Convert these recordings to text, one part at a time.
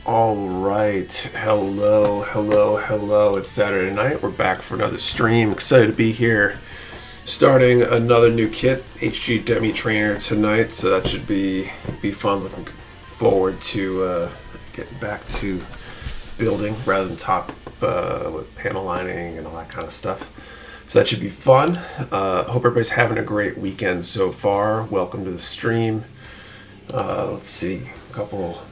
All right, hello. It's Saturday night. We're back for another stream. Excited to be here. Starting another new kit, HG Demi Trainer tonight, so that should be fun. Looking forward to getting back to building rather than top with panel lining and all that kind of stuff. So that should be fun. Hope everybody's having a great weekend so far. Welcome to the stream. Let's see, a couple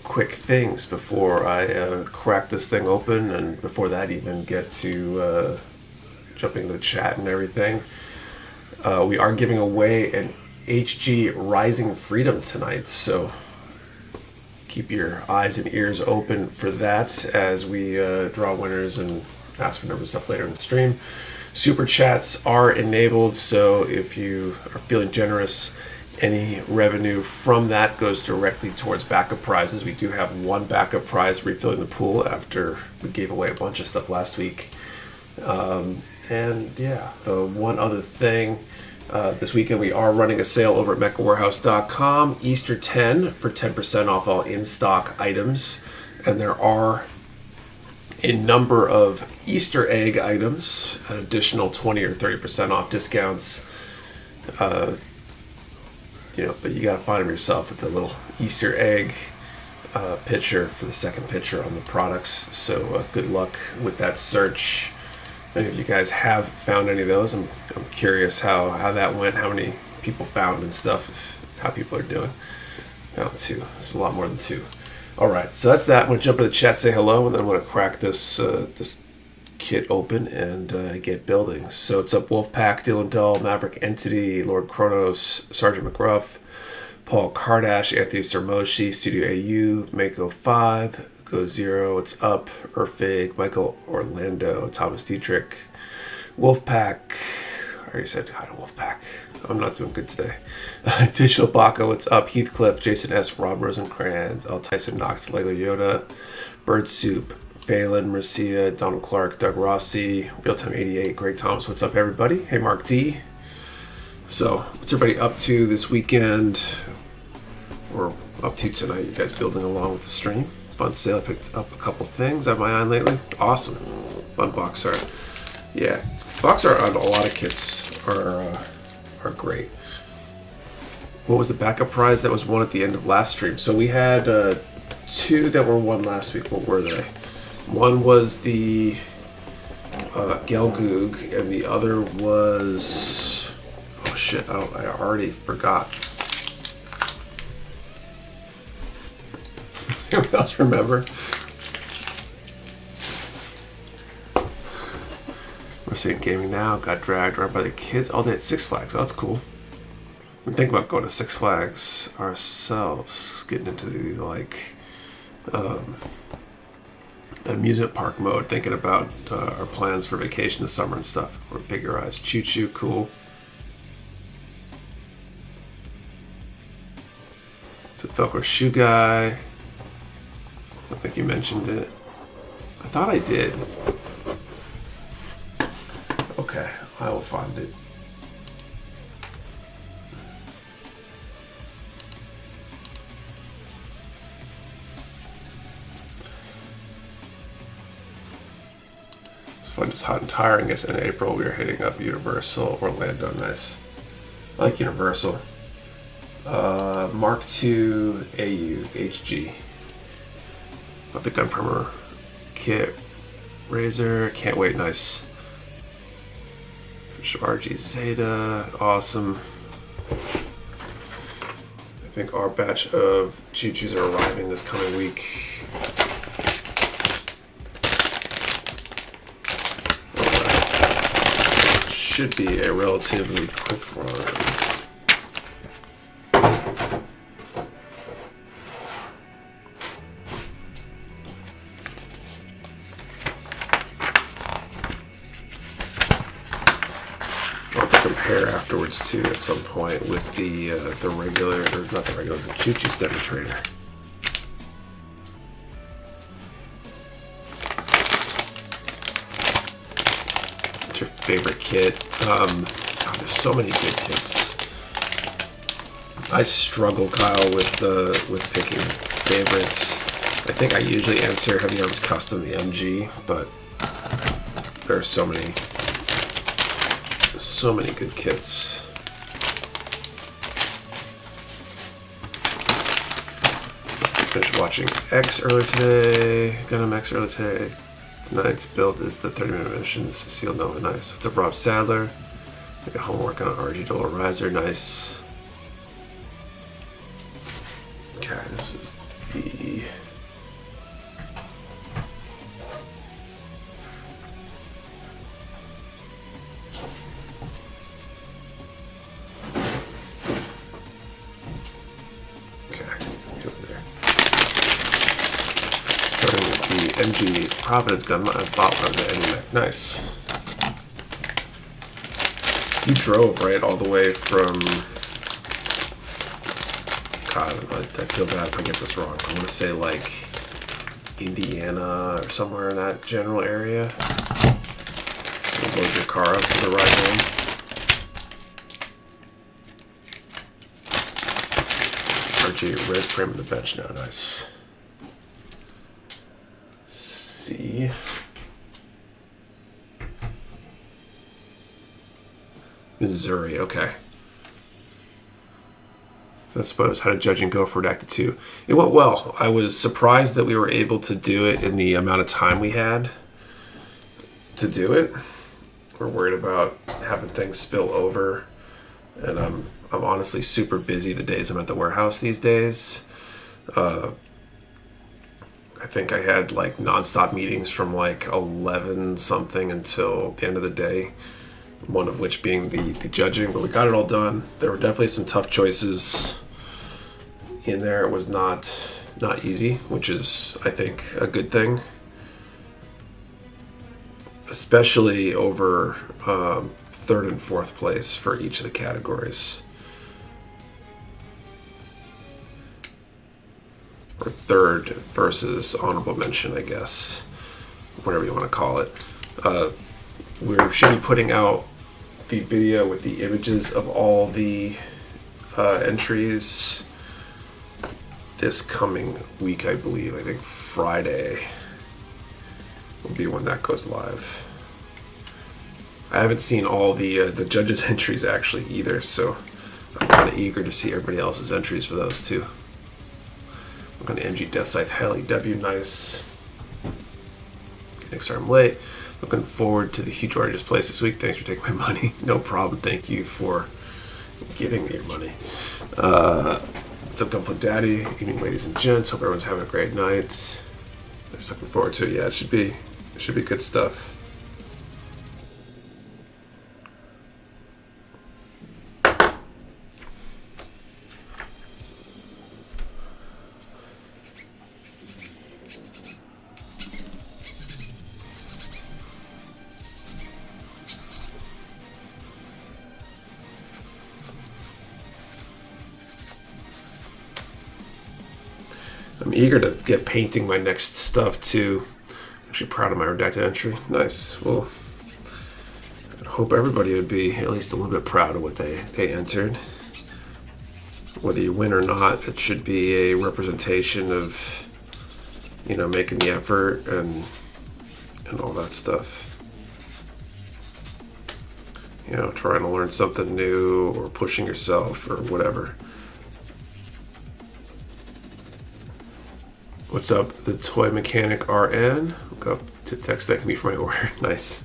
quick things before I crack this thing open, and before that even get to jumping into the chat and everything. We are giving away an HG Rising Freedom tonight, so keep your eyes and ears open for that as we draw winners and ask for numbers and stuff later in the stream. Super chats are enabled, so if you are feeling generous, any revenue from that goes directly towards backup prizes. We do have one backup prize refilling the pool after we gave away a bunch of stuff last week. And yeah, the one other thing, this weekend we are running a sale over at mechawarehouse.com, Easter 10 for 10% off all in-stock items. And there are a number of Easter egg items, an additional 20 or 30% off discounts. But you gotta find them yourself with the little Easter egg picture for the second picture on the products. So good luck with that search. Many of you guys have found any of those. I'm curious how that went, how many people found and stuff, how people are doing. Found two. It's a lot more than two. All right, so that's that. I'm gonna jump into the chat, say hello, and then I'm gonna crack this kit open and get building. So it's up Wolfpack, Dylan Dull, Maverick Entity, Lord Kronos, Sergeant McGruff, Paul Kardash, Anthony Sermoshi, Studio AU, Mako 5, Go Zero, it's up, Urfig, Michael Orlando, Thomas Dietrich, Wolfpack, I already said hi to Wolfpack. I'm not doing good today. Digital Baco, it's up, Heathcliff, Jason S, Rob Rosencrantz, L. Tyson Knox, Lego Yoda, Bird Soup, Phelan, Marcia, Donald Clark, Doug Rossi, Realtime 88, Greg Thomas, what's up everybody? Hey Mark D. So, what's everybody up to this weekend? Or up to tonight? You guys building along with the stream? Fun sale, I picked up a couple things. Have my eye on lately? Awesome. Fun box art. Yeah, box art on a lot of kits are great. What was the backup prize that was won at the end of last stream? So we had two that were won last week. What were they? One was the Gelgoog, and the other was... Oh shit, I already forgot. Anyone else remember? We're seeing Gaming Now, got dragged around by the kids all day at Six Flags. Oh, that's cool. We think about going to Six Flags ourselves, getting into the amusement park mode, thinking about our plans for vacation this summer and stuff. Or Figurized. Choo Choo, cool. It's a Velcro shoe guy. I don't think you mentioned it. I thought I did. Okay, I will find it. Fun, it's hot and tiring. I guess in April we are hitting up Universal Orlando. Nice. I like Universal. Mark II AU HG. Got the gun primer kit. Razor. Can't wait. Nice. RG Zeta. Awesome. I think our batch of Choo-Choos are arriving this coming week. Should be a relatively quick run. I'll have to compare afterwards too at some point with the regular, or not the regular, the Choo-Choo's Demi Trainer. Your favorite kit? God, there's so many good kits. I struggle, Kyle, with picking favorites. I think I usually answer Heavy Arms Custom, the MG, but there are so many good kits. Finished watching X earlier today, Gundam X earlier today. Tonight's build is the 30-minute missions, Seal Nova, nice. What's up, Rob Sadler? I got homework on RG Dollar Riser, nice. Okay, this is the... MG Providence gun I bought from the Animac. Nice. You drove, right, all the way from... God, I feel bad if I get this wrong. I want to say, like, Indiana or somewhere in that general area. You'll load your car up for the ride home. RG red frame of the bench now, nice. See. Missouri, okay. I suppose, how did judging go for Redacted 2? It went well. I was surprised that we were able to do it in the amount of time we had to do it. We're worried about having things spill over, and I'm honestly super busy the days I'm at the warehouse these days. I think I had like nonstop meetings from like 11 something until the end of the day, one of which being the judging, but we got it all done. There were definitely some tough choices in there. It was not easy, which is, I think, a good thing, especially over third and fourth place for each of the categories. Or third versus honorable mention, I guess, whatever you want to call it. We should be putting out the video with the images of all the entries this coming week, I believe. I think Friday will be when that goes live. I haven't seen all the judges' entries actually either, so I'm kind of eager to see everybody else's entries for those too. Look on the MG Death Scythe Heli W, nice. Next time I'm late. Looking forward to the huge order just placed this week. Thanks for taking my money. No problem. Thank you for giving me your money. What's up, Gunpla Daddy? Evening, ladies and gents. Hope everyone's having a great night. Just looking forward to it. Yeah, it should be good stuff. I'm eager to get painting my next stuff too. Actually proud of my redacted entry. Nice. Well, I hope everybody would be at least a little bit proud of what they entered. Whether you win or not, it should be a representation of, you know, making the effort and all that stuff. You know, trying to learn something new or pushing yourself or whatever. What's up, the Toy Mechanic RN? Look up to text that can be for my order. Nice.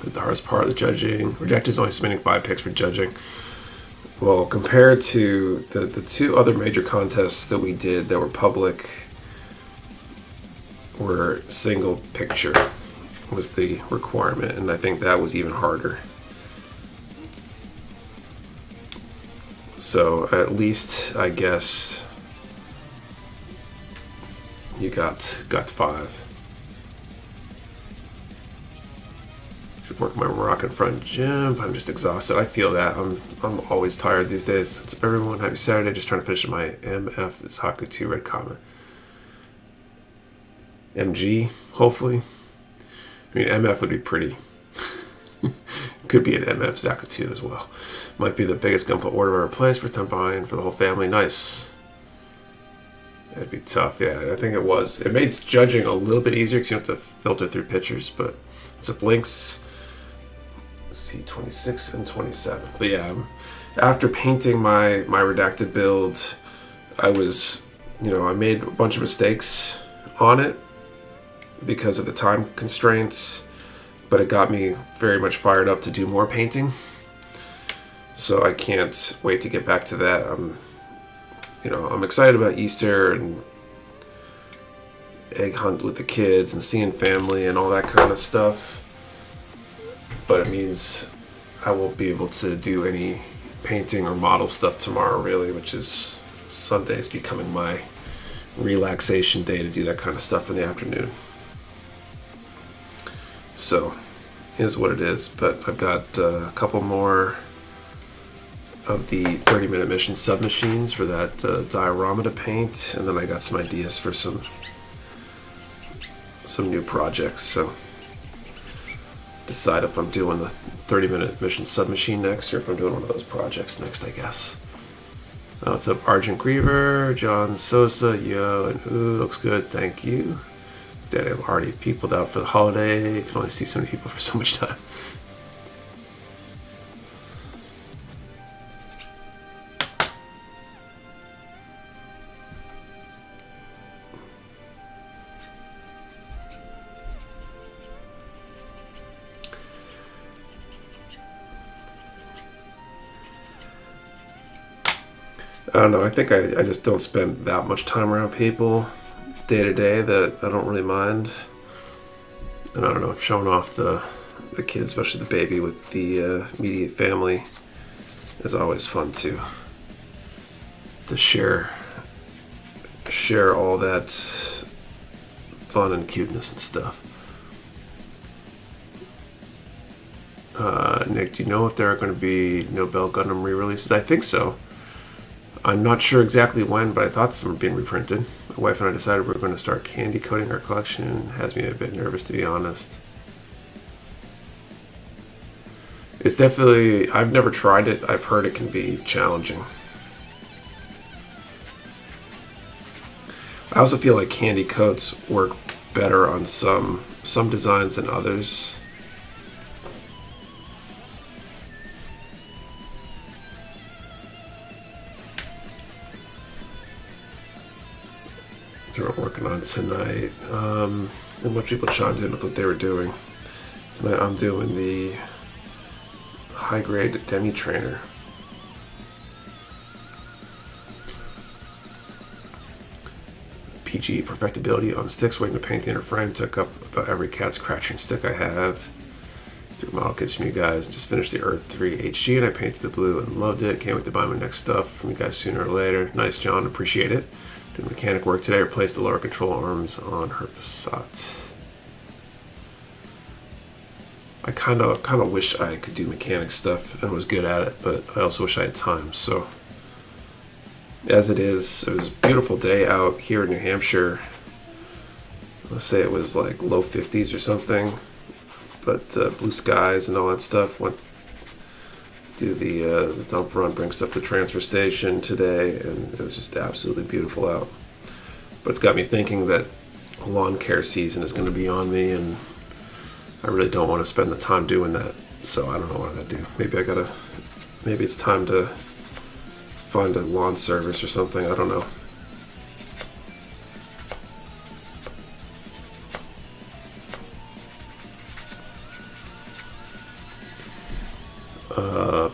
The hardest part of the judging. Reject is only submitting 5 picks for judging. Well, compared to the 2 other major contests that we did that were public, were single picture was the requirement, and I think that was even harder. So at least, I guess, you got 5. Should work my rocket front jump. I'm just exhausted. I feel that. I'm always tired these days. It's everyone. Happy Saturday. Just trying to finish my MF Zaku 2 red comment. MG, hopefully. I mean, MF would be pretty. Could be an MF Zaku 2 as well. Might be the biggest Gunpla order ever placed for 10 buy-in for the whole family. Nice. That'd be tough. Yeah, I think it was. It made judging a little bit easier because you don't have to filter through pictures, but it's a Blinks. Let's see, 26 and 27. But yeah, after painting my redacted build, I was, I made a bunch of mistakes on it because of the time constraints, but it got me very much fired up to do more painting. So I can't wait to get back to that. I'm excited about Easter and egg hunt with the kids and seeing family and all that kind of stuff. But it means I won't be able to do any painting or model stuff tomorrow, really, which is Sunday's becoming my relaxation day to do that kind of stuff in the afternoon. So, is what it is. But I've got a couple more of the 30-minute mission submachines for that diorama to paint, and then I got some ideas for some new projects. So, decide if I'm doing the 30-minute mission submachine next, or if I'm doing one of those projects next, I guess. What's up, Argent Griever, John Sosa, yo, and ooh, looks good, thank you. Daddy, I'm already peopled out for the holiday. Can only see so many people for so much time. I don't know, I think I just don't spend that much time around people day to day that I don't really mind. And I don't know, showing off the kids, especially the baby with the immediate family, is always fun to share all that fun and cuteness and stuff. Nick, do you know if there are going to be Nobel Gundam re-releases? I think so. I'm not sure exactly when, but I thought some were being reprinted. My wife and I decided we were going to start candy coating our collection. It has me a bit nervous, to be honest. It's definitely... I've never tried it. I've heard it can be challenging. I also feel like candy coats work better on some designs than others. They're working on tonight, and what people chimed in with what they were doing. Tonight I'm doing the high-grade demi trainer. PG perfectibility on sticks, waiting to paint the inner frame. Took up about every cat scratching stick I have. Threw model kits from you guys. Just finished the Earth 3 HG and I painted the blue and loved it. Can't wait to buy my next stuff from you guys sooner or later. Nice, John. Appreciate it. Doing mechanic work today. Replaced the lower control arms on her Passat. I kind of wish I could do mechanic stuff and was good at it, but I also wish I had time. So, as it is, it was a beautiful day out here in New Hampshire. Let's say it was like low 50s or something, but blue skies and all that stuff. Went do the dump run, bring stuff to the transfer station today, and it was just absolutely beautiful out. But it's got me thinking that lawn care season is going to be on me, and I really don't want to spend the time doing that. So I don't know what I gotta do. Maybe it's time to find a lawn service or something. I don't know.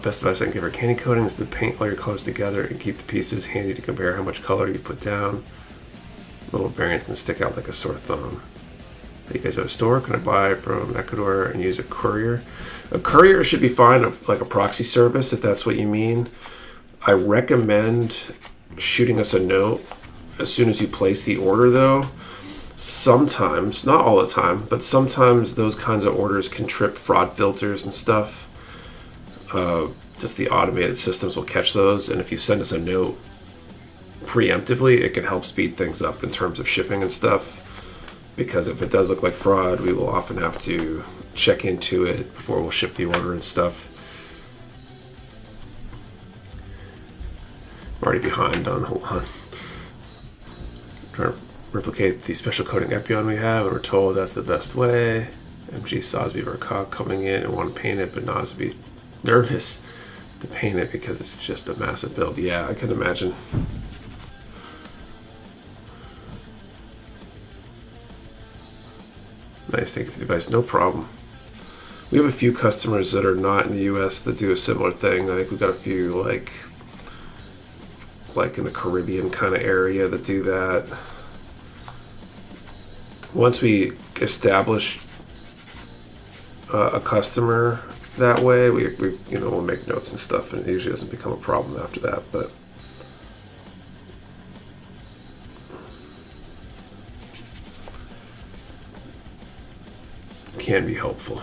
Best advice I can give for candy coating is to paint all your colors together and keep the pieces handy to compare how much color you put down. Little variants can stick out like a sore thumb. You guys have a store? Can I buy from Ecuador and use a courier? A courier should be fine, like a proxy service, if that's what you mean. I recommend shooting us a note as soon as you place the order, though. Sometimes, not all the time, but sometimes those kinds of orders can trip fraud filters and stuff. Just the automated systems will catch those, and if you send us a note preemptively, it can help speed things up in terms of shipping and stuff. Because if it does look like fraud, we will often have to check into it before we'll ship the order and stuff. I'm already behind on, hold on. Trying to replicate the special coating Epion we have, and we're told that's the best way. MG Sosby Vercog coming in and want to paint it, but not to be nervous to paint it because it's just a massive build. Yeah, I can imagine. Nice, thank you for the advice. No problem. We have a few customers that are not in the US that do a similar thing. I think we've got a few like in the Caribbean kind of area that do that. Once we establish a customer that way, we we'll make notes and stuff, and it usually doesn't become a problem after that. But can be helpful.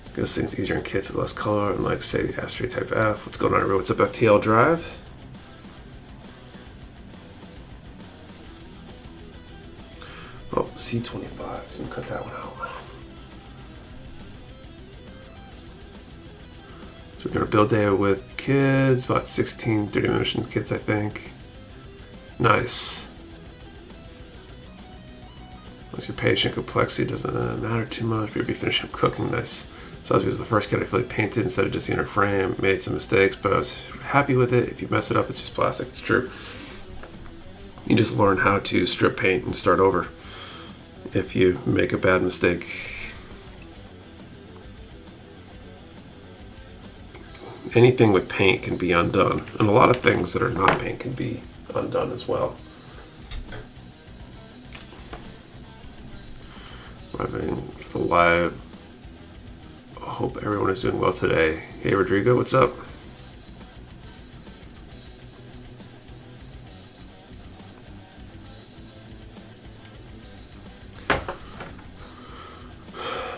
Because things easier in kits with less color, and like say the Astray Type F. What's going on, everyone? What's up, FTL Drive? Oh, C25. Let me cut that one out. So we're gonna build day with kids, about 16 30 missions kits, I think. Nice. Once you're patient, complexity doesn't matter too much, but you'll be finishing cooking. Nice. Sosby was the first kit I fully painted instead of just the inner frame. Made some mistakes, but I was happy with it. If you mess it up, it's just plastic. It's true. You just learn how to strip paint and start over if you make a bad mistake. Anything with paint can be undone, and a lot of things that are not paint can be undone as well. Arriving for the live. I hope everyone is doing well today. Hey Rodrigo, what's up?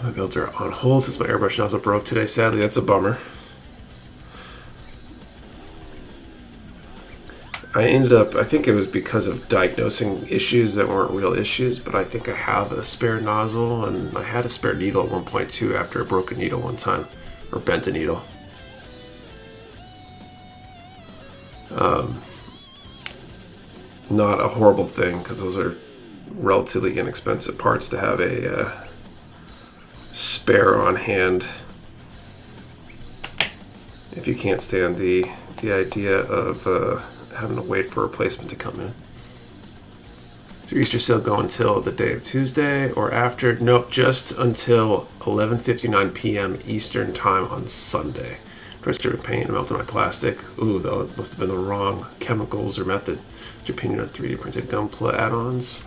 My builds are on hold since my airbrush nozzle broke today. Sadly, that's a bummer. I ended up, I think it was because of diagnosing issues that weren't real issues, but I think I have a spare nozzle, and I had a spare needle at one point too after I broke a needle one time, or bent a needle. Not a horrible thing, because those are relatively inexpensive parts to have a spare on hand if you can't stand the idea of having to wait for a replacement to come in. So your Easter sale go until the day of Tuesday or after? Nope, just until 11:59 p.m. Eastern time on Sunday. Try stripping paint and melting my plastic. Ooh, that must have been the wrong chemicals or method. What's your opinion on 3D printed Gunpla add-ons?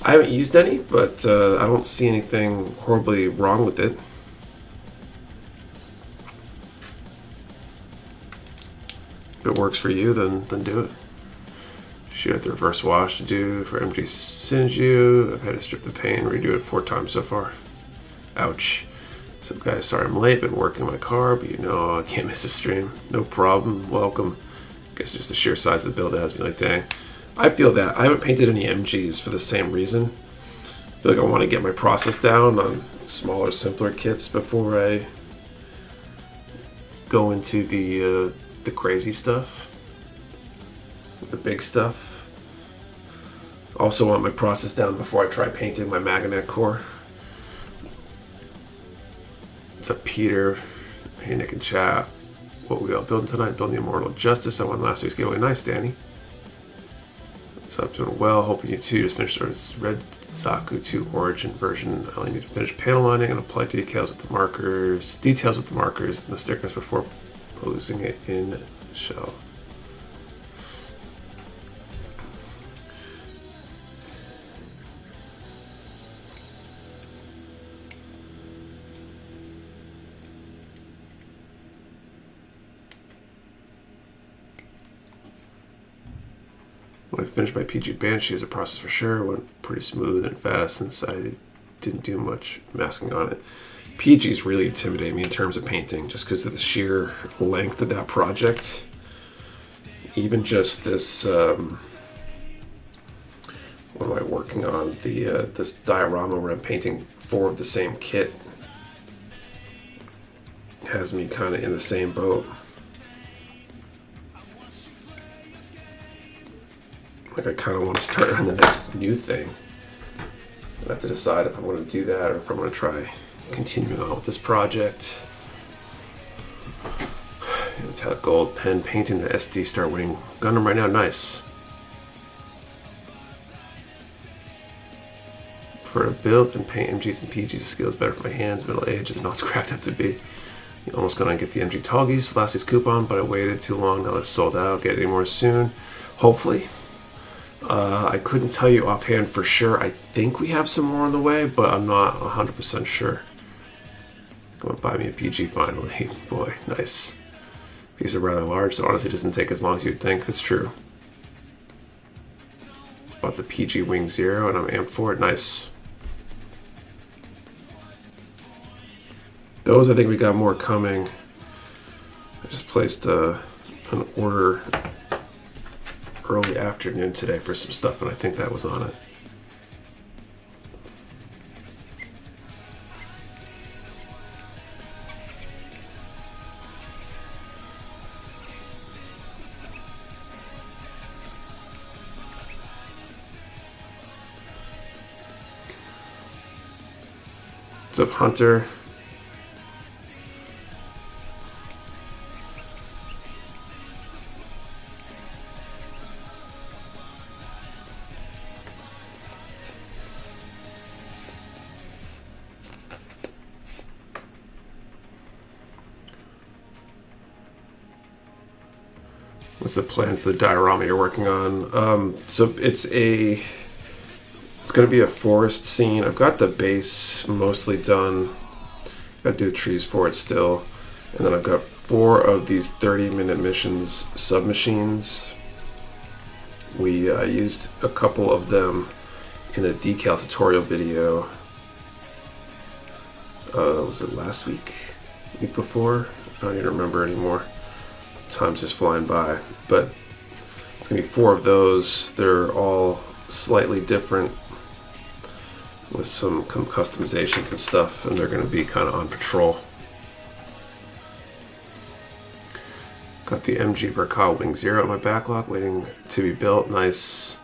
I haven't used any, but I don't see anything horribly wrong with it. If it works for you, then do it. Shoot at the reverse wash to do for MG Sinju. I've had to strip the paint and redo it 4 times so far. Ouch. So guys, sorry I'm late. Been working my car, but I can't miss a stream. No problem. Welcome. Guess just the sheer size of the build has me like, dang. I feel that. I haven't painted any MGs for the same reason. I feel like I want to get my process down on smaller, simpler kits before I go into the crazy stuff, the big stuff. Also want my process down before I try painting my Magnet core. It's a Peter. Hey Nick and chat. What we all building tonight? Building the Immortal Justice. I won last week's giveaway. Nice, Danny. What's up? Doing well. Hoping you too. Just finished our Red Zaku 2 Origin version. I only need to finish panel lining and apply details with the markers and the stickers before posing it in shell. When I finished my PG Banshee as a process for sure, it went pretty smooth and fast since I didn't do much masking on it. PGs really intimidate me in terms of painting just because of the sheer length of that project. Even just this, what am I working on? This diorama where I'm painting 4 of the same kit has me kind of in the same boat. Like I kind of want to start on the next new thing. I have to decide if I want to do that or if I want to try continuing on with this project. Metallic gold pen painting the SD start winning Gundam right now. Nice. For a build and paint MGs and PGs, the skill is better for my hands. Middle age is not as cracked up to be. You're almost gonna get the MG Tallgeese last week's coupon, but I waited too long. Now they're sold out. Get any more soon? Hopefully. I couldn't tell you offhand for sure. I think we have some more on the way, but I'm not 100% sure. Go and buy me a PG finally. Boy, nice. These are rather large, so honestly it doesn't take as long as you'd think. That's true. Just bought the PG Wing Zero and I'm amped for it. Nice. Those, I think we got more coming. I just placed an order early afternoon today for some stuff, and I think that was on it. What's up, Hunter? What's the plan for the diorama you're working on? So it's going to be a forest scene. I've got the base mostly done. Got to do the trees for it still. And then I've got 4 of these 30-minute missions submachines. We used a couple of them in a decal tutorial video. Was it last week? Week before? I don't even remember anymore. Time's just flying by. But it's going to be 4 of those. They're all slightly different with some customizations and stuff, and they're going to be kind of on patrol. Got the MG Verkal Wing Zero in my backlog waiting to be built. Nice.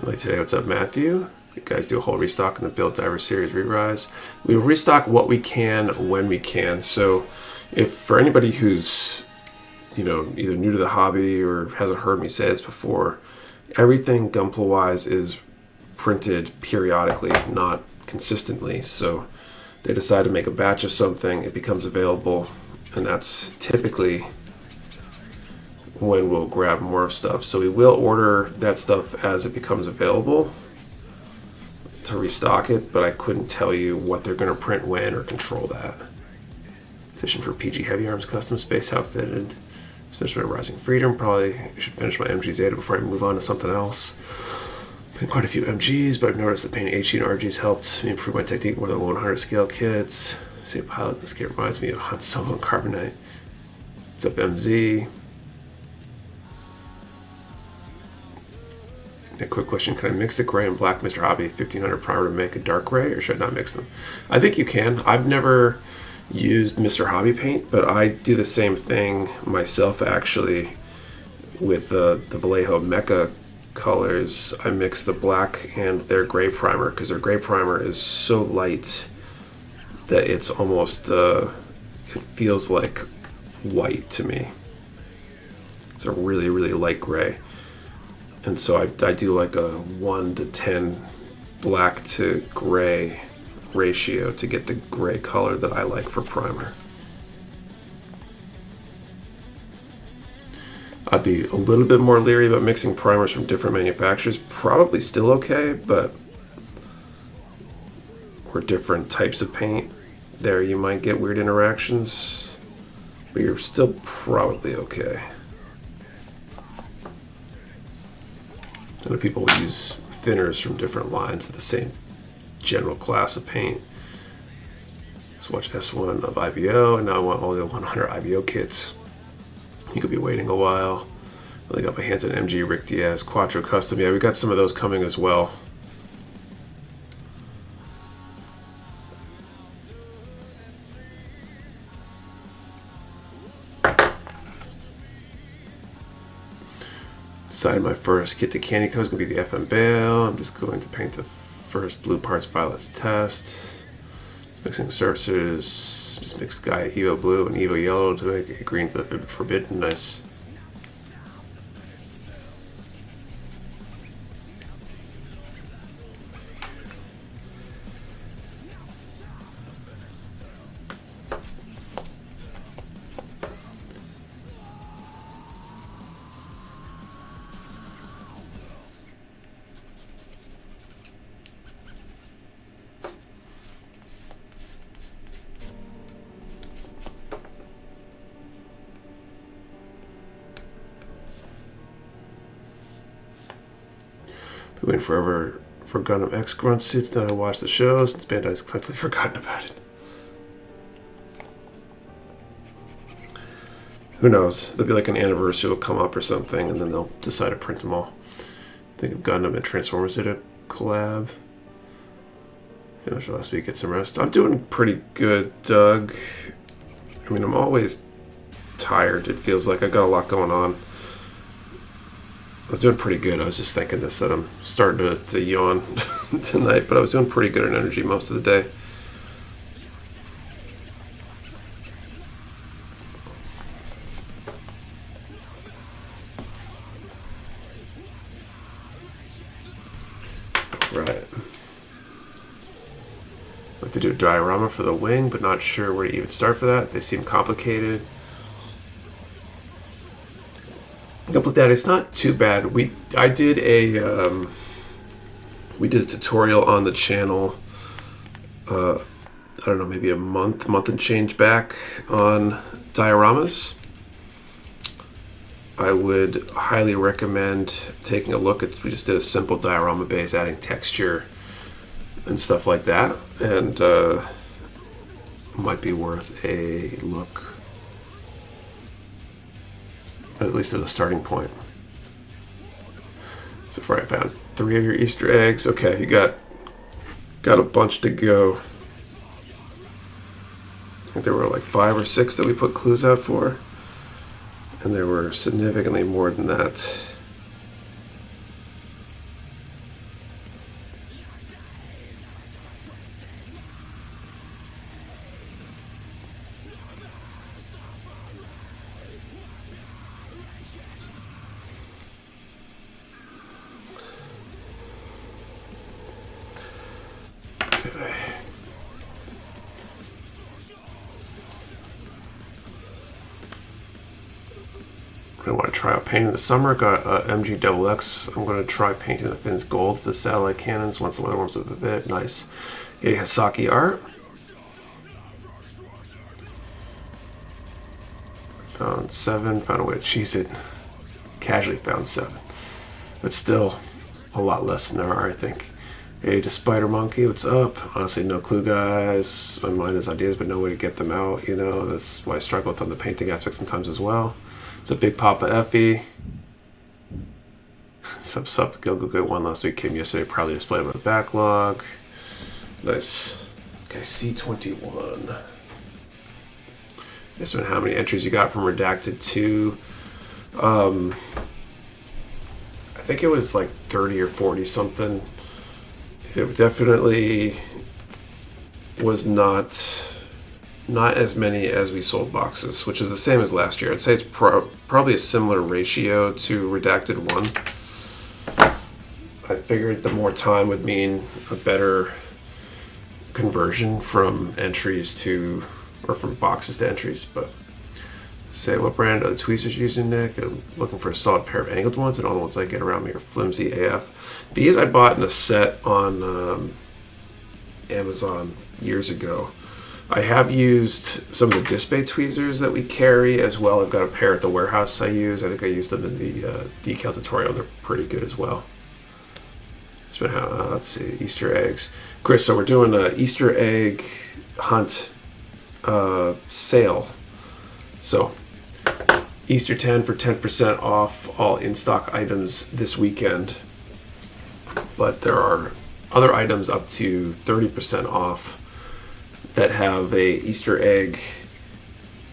Early today. What's up, Matthew? You guys do a whole restock in the Build Diver Series Re-Rise. We restock what we can when we can. So if for anybody who's either new to the hobby or hasn't heard me say this before, everything Gunpla-wise is printed periodically, not consistently. So they decide to make a batch of something, it becomes available, and that's typically when we'll grab more stuff. So we will order that stuff as it becomes available to restock it, but I couldn't tell you what they're going to print when or control that. Petition for PG Heavy Arms custom space outfitted. Finish my Rising Freedom. Probably should finish my MG Zeta before I move on to something else. Painted quite a few MGs, but I've noticed that painting HG and RGs helped me improve my technique more than 100 scale kits. Say pilot, this kit reminds me of Han Solo and Carbonite. What's up, MZ? A quick question, can I mix the gray and black Mr. Hobby 1500 primer to make a dark gray, or should I not mix them? I think you can. I've never used Mr. Hobby paint, but I do the same thing myself actually with the Vallejo Mecha colors. I mix the black and their gray primer because their gray primer is so light that it's almost it feels like white to me. It's a really, really light gray, and so I do like a 1 to 10 black to gray ratio to get the gray color that I like for primer. I'd be a little bit more leery about mixing primers from different manufacturers. Probably still okay, but or different types of paint, there you might get weird interactions, but you're still probably okay. Other people will use thinners from different lines of the same general class of paint. Let's watch S1 of IBO, and now I want all the 100 IBO kits. You could be waiting a while. I got my hands on MG Rick Diaz Quattro Custom. Yeah, we got some of those coming as well. Decided my first kit to candy code is going to be the FM Bale. I'm just going to paint the first blue parts violets test. Mixing surfaces. Just mix Gaia Evo Blue and Evo Yellow to make it green for the Forbidden. Nice. Been waiting forever for Gundam X grunt suits. Now I watch the show since Bandai's completely forgotten about it. Who knows? There'll be like an anniversary will come up or something, and then they'll decide to print them all. Think of Gundam and Transformers did a collab. Finished last week. Get some rest. I'm doing pretty good, Doug. I mean, I'm always tired. It feels like I got a lot going on. I was doing pretty good. I was just thinking this, that I'm starting to yawn tonight, but I was doing pretty good in energy most of the day. Right. I have to do a diorama for the wing, but not sure where to even start for that. They seem complicated. With that, it's not too bad. I did a tutorial on the channel. I don't know, maybe a month and change back on dioramas. I would highly recommend taking a look at. We just did a simple diorama base, adding texture and stuff like that, and might be worth a look. At least at a starting point. So far I found 3 of your Easter eggs. Okay, you got a bunch to go. I think there were like 5 or 6 that we put clues out for. And there were significantly more than that. I want to try out painting the summer. Got MG Double X. I'm going to try painting the fins gold for the satellite cannons once the weather warms up a bit. Nice. A Hasaki art. Found 7. Found a way to cheese it. Casually found 7. But still a lot less than there are, I think. A to Spider Monkey. What's up? Honestly, no clue, guys. My mind has ideas, but no way to get them out. You know, that's why I struggle with on the painting aspect sometimes as well. It's a Big Papa Effie. Sub Go Get one last week. Came yesterday. Proudly displayed on the backlog. Nice. Okay, C21. Guess how many entries you got from Redacted 2. I think it was like 30 or 40 something. It definitely was not as many as we sold boxes, which is the same as last year. I'd say it's probably a similar ratio to Redacted 1. I figured the more time would mean a better conversion from entries to, or from boxes to entries. But say, what brand are the tweezers using, Nick? I'm looking for a solid pair of angled ones, and all the ones I get around me are flimsy AF. These I bought in a set on Amazon years ago. I have used some of the disc bay tweezers that we carry as well. I've got a pair at the warehouse I use. I think I used them in the decal tutorial. They're pretty good as well. It's been, let's see, Easter eggs. Chris, so we're doing an Easter egg hunt sale. So Easter 10 for 10% off all in-stock items this weekend. But there are other items up to 30% off that have a Easter egg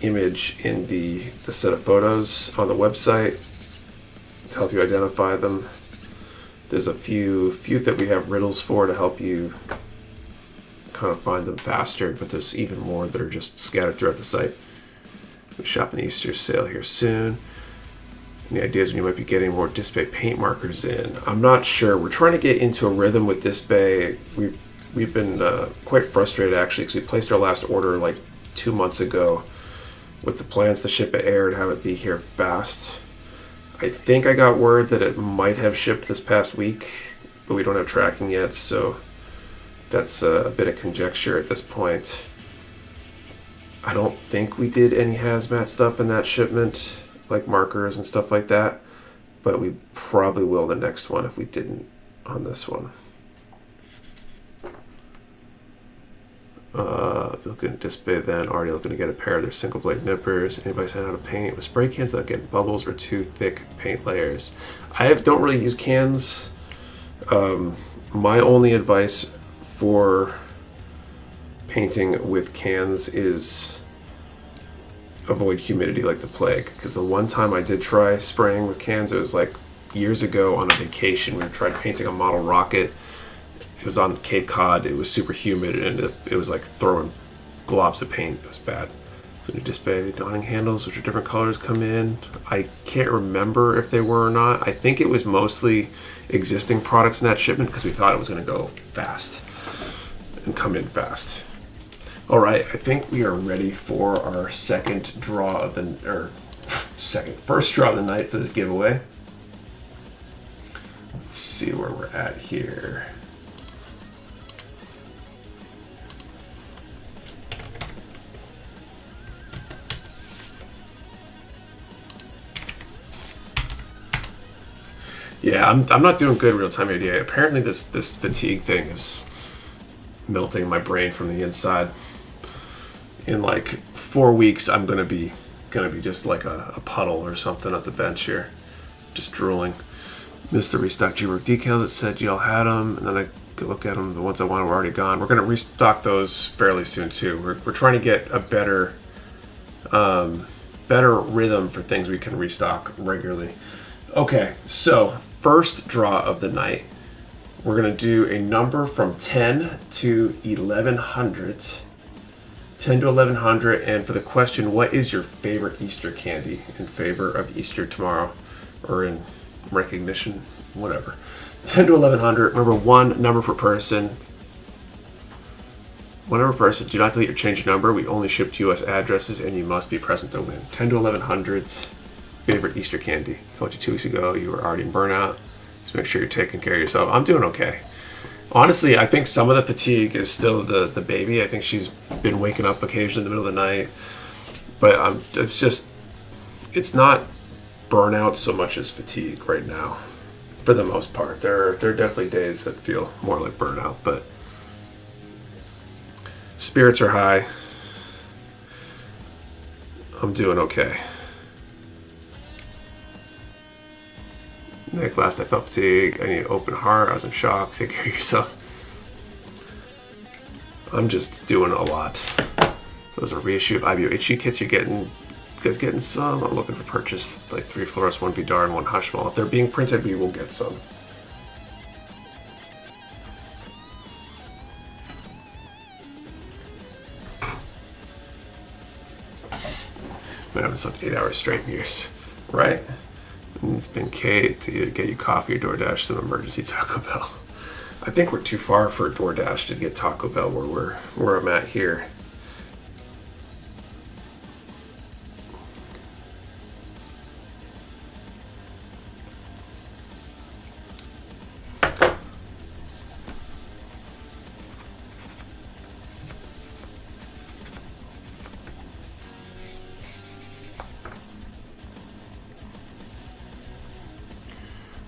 image in the set of photos on the website to help you identify them. There's a few that we have riddles for to help you kind of find them faster, but there's even more that are just scattered throughout the site. We shop an Easter sale here soon. Any ideas when you might be getting more Display paint markers in? I'm not sure. We're trying to get into a rhythm with Display. We've been quite frustrated actually because we placed our last order like 2 months ago with the plans to ship it air and have it be here fast. I think I got word that it might have shipped this past week, but we don't have tracking yet, so that's a bit of conjecture at this point. I don't think we did any hazmat stuff in that shipment, like markers and stuff like that, but we probably will the next one if we didn't on this one. Looking at Display then, already looking to get a pair of their single blade nippers. Anybody saying how to paint with spray cans without getting bubbles or too thick paint layers? I don't really use cans. My only advice for painting with cans is avoid humidity like the plague, because the one time I did try spraying with cans, it was like years ago on a vacation. We tried painting a model rocket. It was on Cape Cod. It was super humid, and it was like throwing globs of paint. It was bad. The new Display donning handles, which are different colors, come in. I can't remember if they were or not. I think it was mostly existing products in that shipment because we thought it was going to go fast and come in fast. All right, I think we are ready for our first draw of the night for this giveaway. Let's see where we're at here. Yeah, I'm not doing good real-time ADA. Apparently this fatigue thing is melting my brain from the inside. In like 4 weeks, I'm gonna be just like a puddle or something at the bench here, just drooling. Missed the restock G-Work decals. It said y'all had them, and then I could look at them. The ones I wanted were already gone. We're gonna restock those fairly soon too. We're trying to get a better rhythm for things we can restock regularly. Okay, so first draw of the night. We're gonna do a number from 10 to 1100. 10 to 1100, and for the question, what is your favorite Easter candy in favor of Easter tomorrow, or in recognition, whatever. 10 to 1100, remember one number per person. One number per person, do not delete or change your number. We only ship to US addresses, and you must be present to win. 10 to 1100, favorite Easter candy. I told you 2 weeks ago you were already in burnout. Just make sure you're taking care of yourself. I'm doing okay. Honestly, I think some of the fatigue is still the baby. I think she's been waking up occasionally in the middle of the night. But it's not burnout so much as fatigue right now, for the most part. There are definitely days that feel more like burnout, but spirits are high. I'm doing okay. Nick, last I felt fatigue. I need an open heart. I was in shock. Take care of yourself. I'm just doing a lot. So there's a reissue of IBO HG kits. You guys getting some? I'm looking to purchase like 3 Florist, 1 Vidar, and 1 Hushmal. If they're being printed, we will get some. I haven't slept 8 hours straight in years, right? And it's been Kate to either get you coffee or DoorDash some emergency Taco Bell. I think we're too far for DoorDash to get Taco Bell where I'm at here.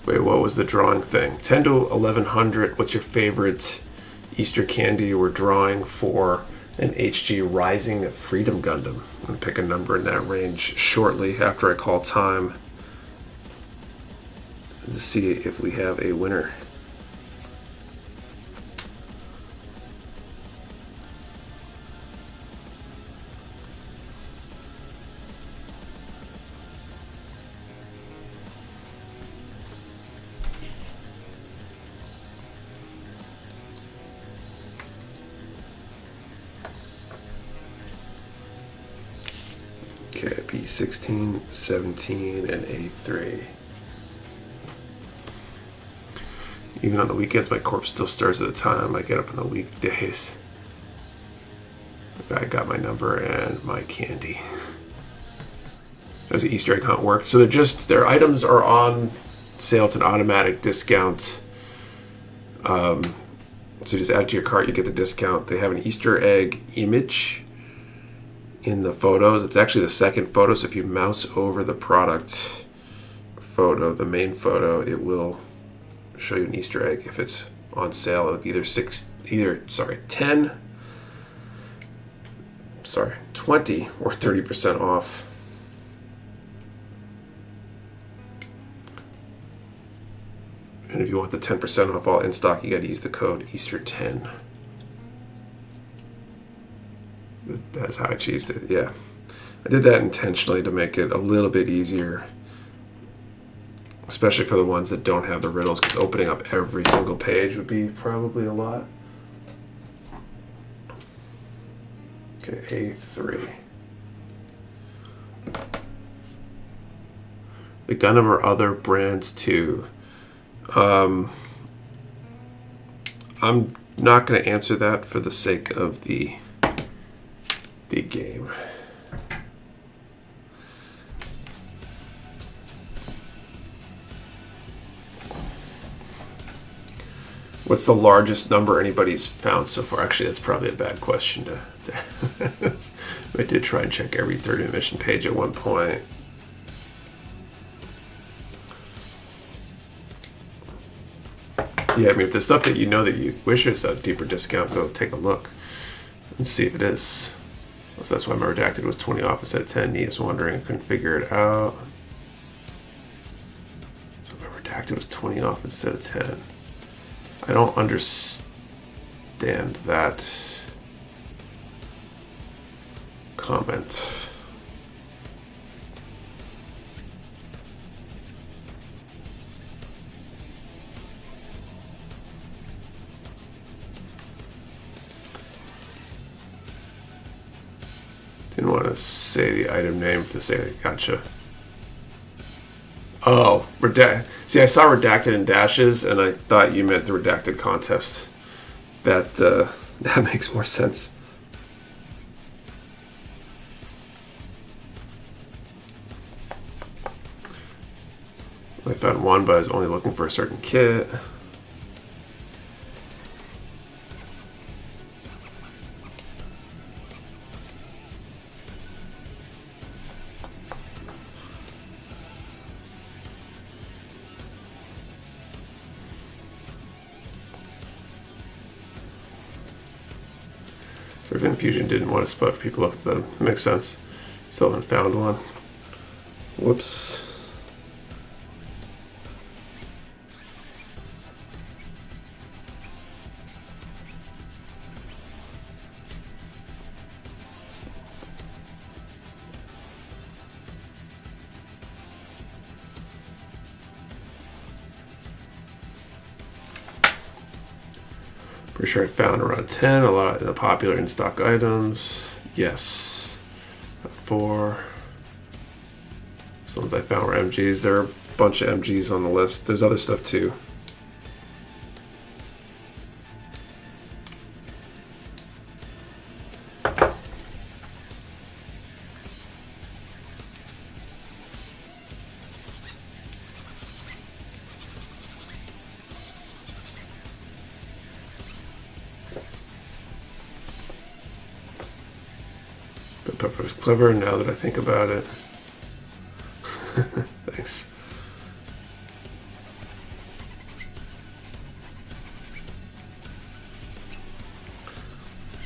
Wait, what was the drawing thing? 10 to 1100. What's your favorite Easter candy? We're drawing for an HG Rising Freedom Gundam. I'm going to pick a number in that range shortly after I call time to see if we have a winner. Okay, P16, 17, and A3. Even on the weekends, my corpse still stirs at the time I get up on the weekdays. I got my number and my candy. Does the Easter egg hunt work? So their items are on sale. It's an automatic discount. So just add it to your cart, you get the discount. They have an Easter egg image in the photos. It's actually the second photo, so if you mouse over the product photo, the main photo, it will show you an Easter egg. If it's on sale, it'll be either 20 or 30% off. And if you want the 10% off all in stock, you got to use the code Easter10. That's how I cheesed it, yeah. I did that intentionally to make it a little bit easier, especially for the ones that don't have the riddles, because opening up every single page would be probably a lot. Okay, A3. The Gundam or other brands too. I'm not going to answer that for the sake of the game. What's the largest number anybody's found so far? Actually, that's probably a bad question to I did try and check every third edition page at one point. Yeah, I mean, if there's stuff that you know that you wish is a deeper discount, go take a look and see if it is. So that's why my redacted was 20 off instead of 10. He was wondering, I couldn't figure it out. So my redacted was 20 off instead of 10. I don't understand that comment. Didn't want to say the item name for the sake of it. Gotcha. Oh, see, I saw redacted in dashes, and I thought you meant the redacted contest. That makes more sense. I found one, but I was only looking for a certain kit. Sort of Infusion didn't want to split people up with them. Makes sense. Still haven't found one. Whoops. Pretty sure I found around 10, a lot of the popular in-stock items. Yes. 4. Some ones I found were MGs. There are a bunch of MGs on the list. There's other stuff too. Pepper was clever now that I think about it. Thanks.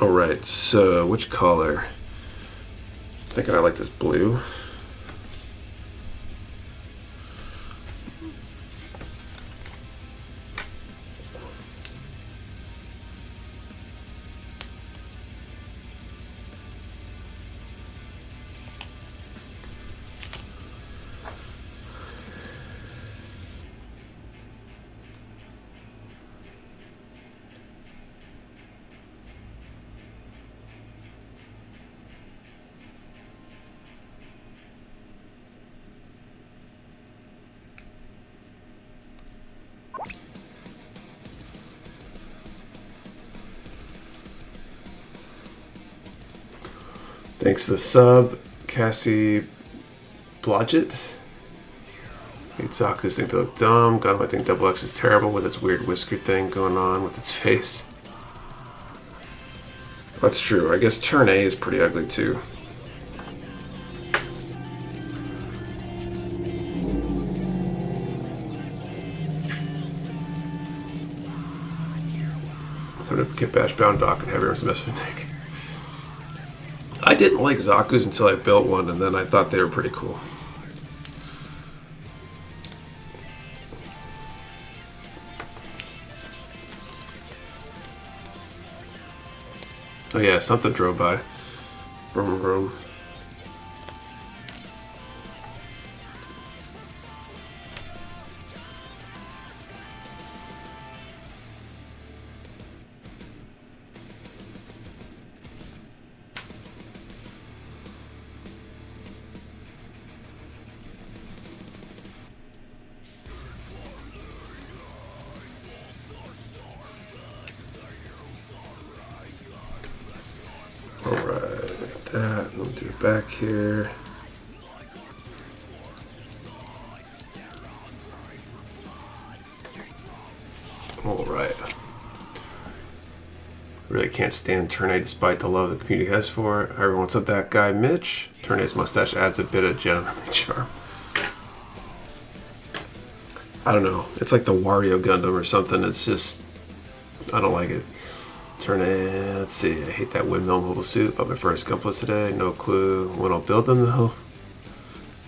Alright, so which color? I think I like this blue. Thanks for the sub, Cassie Blodgett. Zaku's think they look dumb. Gundam, I think Double X is terrible with its weird whisker thing going on with its face. That's true. I guess Turn A is pretty ugly too. Time to get Bash Bound Doc and have everyone's mess with Nick. I didn't like Zaku's until I built one, and then I thought they were pretty cool. Oh yeah, something drove by from Rome. That, we'll do it back here. Alright. Really can't stand Turn A despite the love the community has for it. Everyone wants up that guy Mitch. Turn A's mustache adds a bit of gentlemanly charm. I don't know. It's like the Wario Gundam or something. It's just, I don't like it. Turn A, let's see, I hate that windmill mobile suit. Bought my first Gunplas today, no clue when I'll build them though.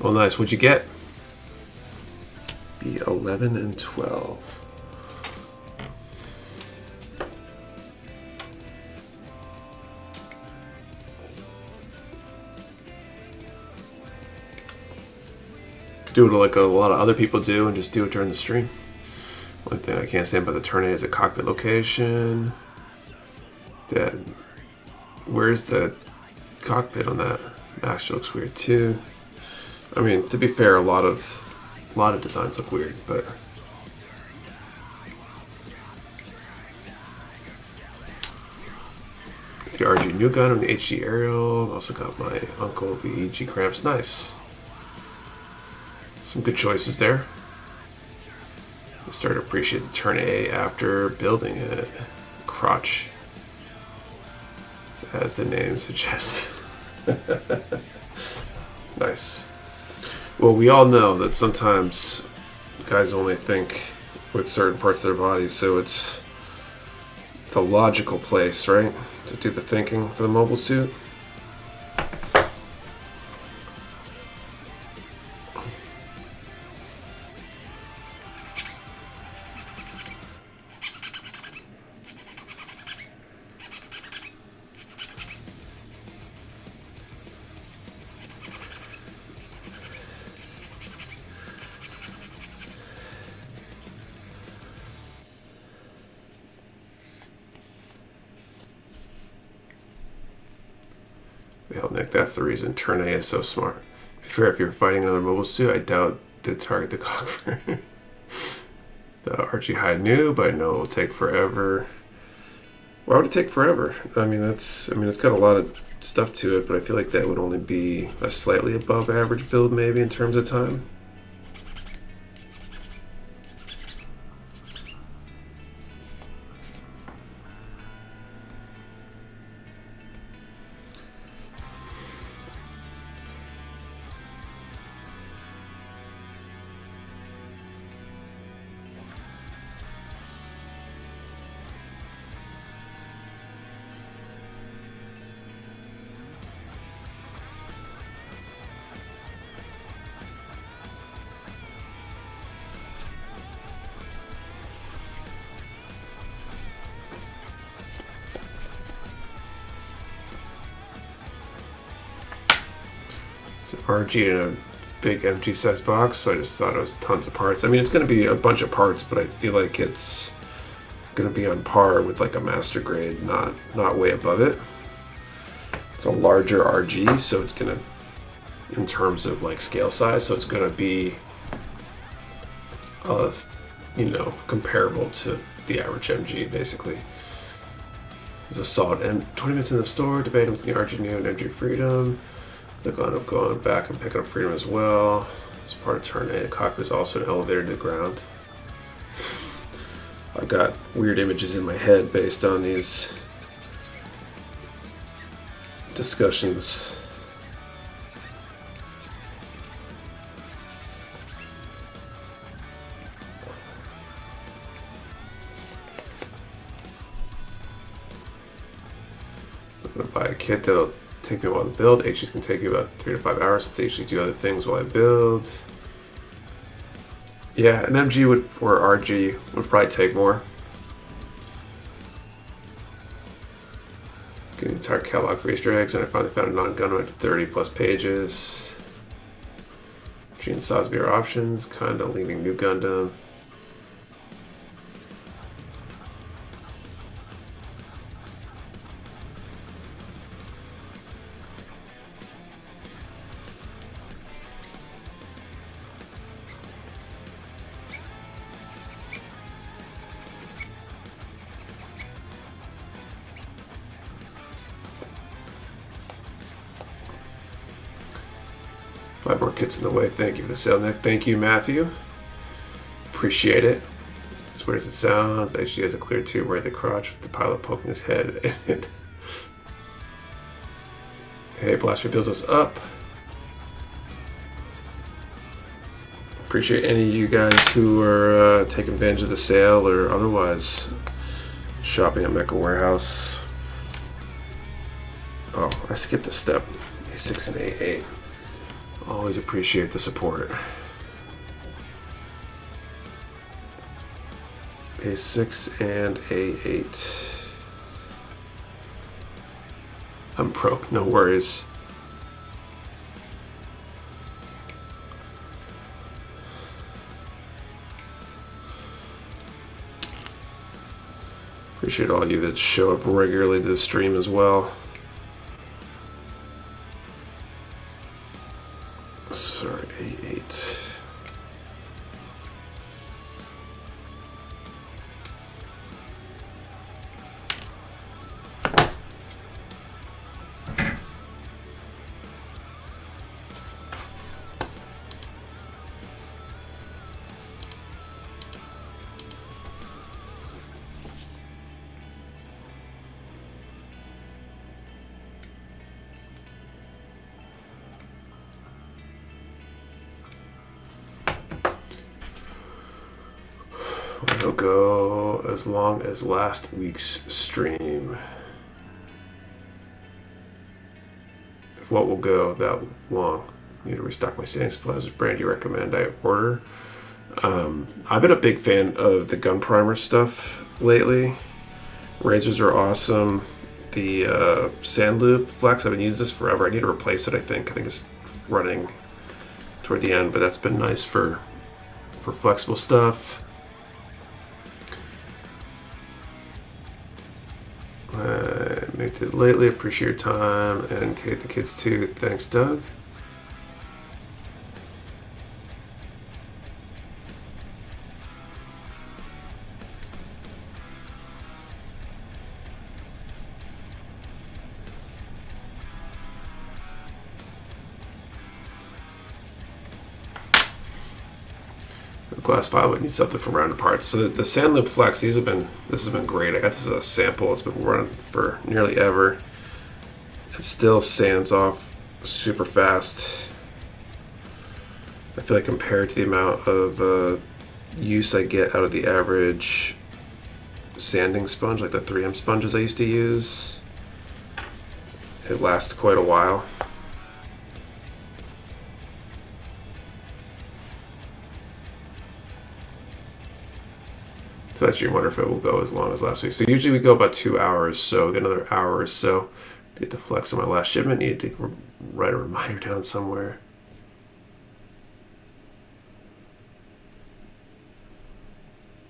Oh nice, what'd you get? B11 and 12. Could do it like a lot of other people do and just do it during the stream. One thing I can't stand about the Turn A is the cockpit location. Yeah, where's the cockpit on that? Actually looks weird too. I mean, to be fair, a lot of designs look weird, but the RG New Gundam, the HG Aerial. Also got my Uncle the EG Cramps. Nice. Some good choices there. I started to appreciate the Turn A after building it. Crotch, as the name suggests. Nice. Well, we all know that sometimes guys only think with certain parts of their bodies, so it's the logical place, right, to do the thinking for the mobile suit. Well, Nick, that's the reason Turn A is so smart. Fair, if you're fighting another mobile suit, I doubt they'd target the cockpit. The Archie High knew, but I know it will take forever. Why would it take forever? I mean, it's got a lot of stuff to it, but I feel like that would only be a slightly above average build, maybe in terms of time. RG in a big MG size box, so I just thought it was tons of parts. I mean, it's going to be a bunch of parts, but I feel like it's going to be on par with like a master grade, not way above it. It's a larger RG, so it's going to, in terms of like scale size, so it's going to be comparable to the average MG, basically. There's a solid 20 minutes in the store, debating between RG New and MG Freedom. Click on it, going back and picking up Freedom as well. It's part of turn A. The cockpit is also an elevator to the ground. I've got weird images in my head based on these discussions. I'm going to buy a kit that'll take me a while to build. HGs can take you about 3 to 5 hours since HGs do other things while I build. Yeah, an MG or RG would probably take more. Get the entire catalog for Easter eggs, and I finally found a non-Gundam at 30 plus pages. G and Sosby are options, kinda leaning new Gundam. Five more kits in the way. Thank you for the sale, Nick. Thank you, Matthew. Appreciate it. As weird as it sounds, HG has a clear tube right at the crotch with the pilot poking his head in it. Hey, Blaster builds us up. Appreciate any of you guys who are taking advantage of the sale or otherwise shopping at Mecha Warehouse. Oh, I skipped a step. A6 and A8. Always appreciate the support. A6 and A8. I'm broke, no worries. Appreciate all of you that show up regularly to the stream as well. Sorry, A8. It'll go as long as last week's stream. If what will go that long, I need to restock my sanding supplies. Which brand do you recommend I order? I've been a big fan of the gun primer stuff lately. Razors are awesome. The sand loop flex, I've been using this forever. I need to replace it, I think. I think it's running toward the end, but that's been nice for flexible stuff. I made it lately. Appreciate your time, and Kate the kids too. Thanks, Doug. Glass 5 would need something from rounded parts. So the sand loop flex, this has been great. I got this as a sample. It's been running for nearly ever. It still sands off super fast. I feel like compared to the amount of use I get out of the average sanding sponge, like the 3M sponges I used to use, it lasts quite a while. So I stream wonder if it will go as long as last week. So usually we go about 2 hours, so get another hour or so to get the flex on my last shipment. Need to write a reminder down somewhere.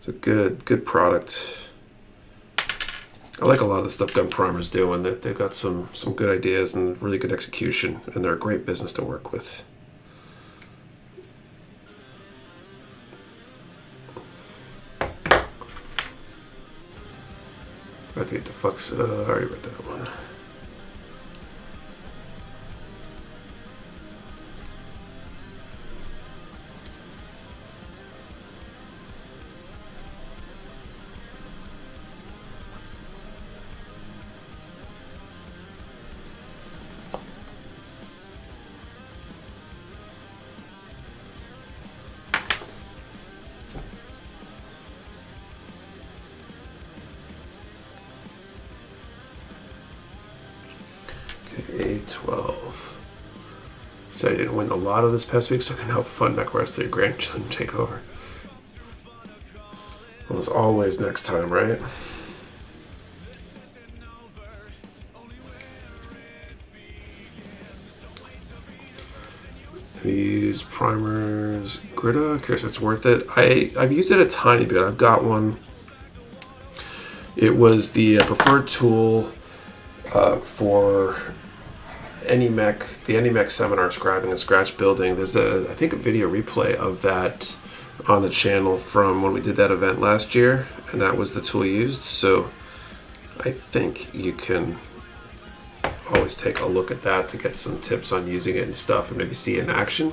It's a good product. I like a lot of the stuff Gun Primer's doing. They've got some good ideas and really good execution, and they're a great business to work with. I have to get the fucks. I already read that one. A12. So I didn't win the lotto this past week, so I can help fund Mecha Warehouse till your grandchildren take over. Well, as always, next time, right? These primers, Grita, curious if it's worth it. I've used it a tiny bit. I've got one. It was the preferred tool for AnyMech, the AnyMech seminar, scribing and scratch building. There's I think a video replay of that on the channel from when we did that event last year, and that was the tool used. So I think you can always take a look at that to get some tips on using it and stuff, and maybe see it in action.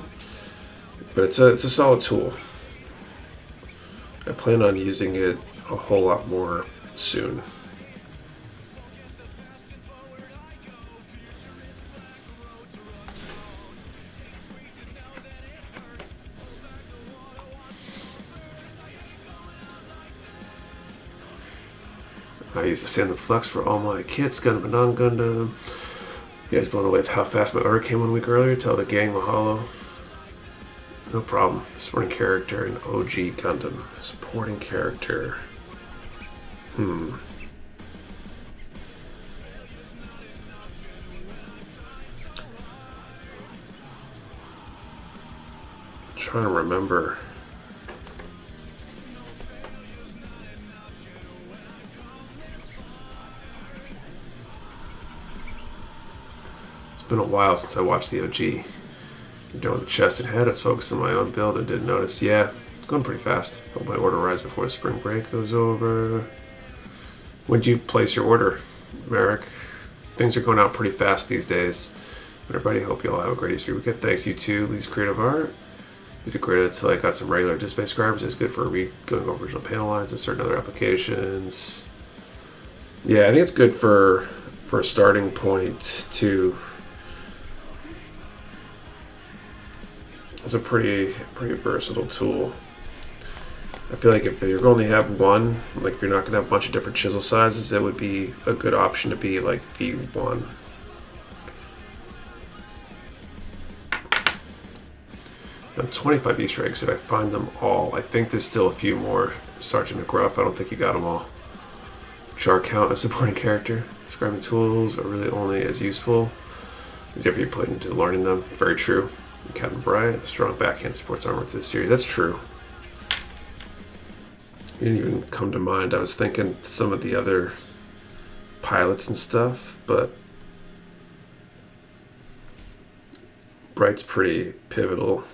But it's a solid tool. I plan on using it a whole lot more soon. I use the Sand and Flux for all my kits, Gundam and non-Gundam. You guys blown away with how fast my order came 1 week earlier? Tell the gang mahalo. No problem. Supporting character and OG Gundam. Supporting character. Trying to remember. It's been a while since I watched the OG. You're doing the chest and head. I was focused on my own build and didn't notice. Yeah, it's going pretty fast. Hope my order arrives before the spring break goes over. When'd you place your order, Merrick? Things are going out pretty fast these days. Everybody, hope you all have a great Easter weekend. Thanks, you too. Lee's Creative Art. Use it great until I got some regular display scribers. It's good for going over original panel lines and certain other applications. Yeah, I think it's good for a starting point too. It's a pretty versatile tool. I feel like if you're going to have one, like if you're not going to have a bunch of different chisel sizes, it would be a good option to be like the one. Now 25 Easter eggs, did I find them all? I think there's still a few more. Sergeant McGruff, I don't think you got them all. Char count as supporting character. Scribing tools are really only as useful as if you put into learning them. Very true. Captain Bryant, strong backhand supports armor through the series. That's true. It didn't even come to mind. I was thinking some of the other pilots and stuff, but Bright's pretty pivotal.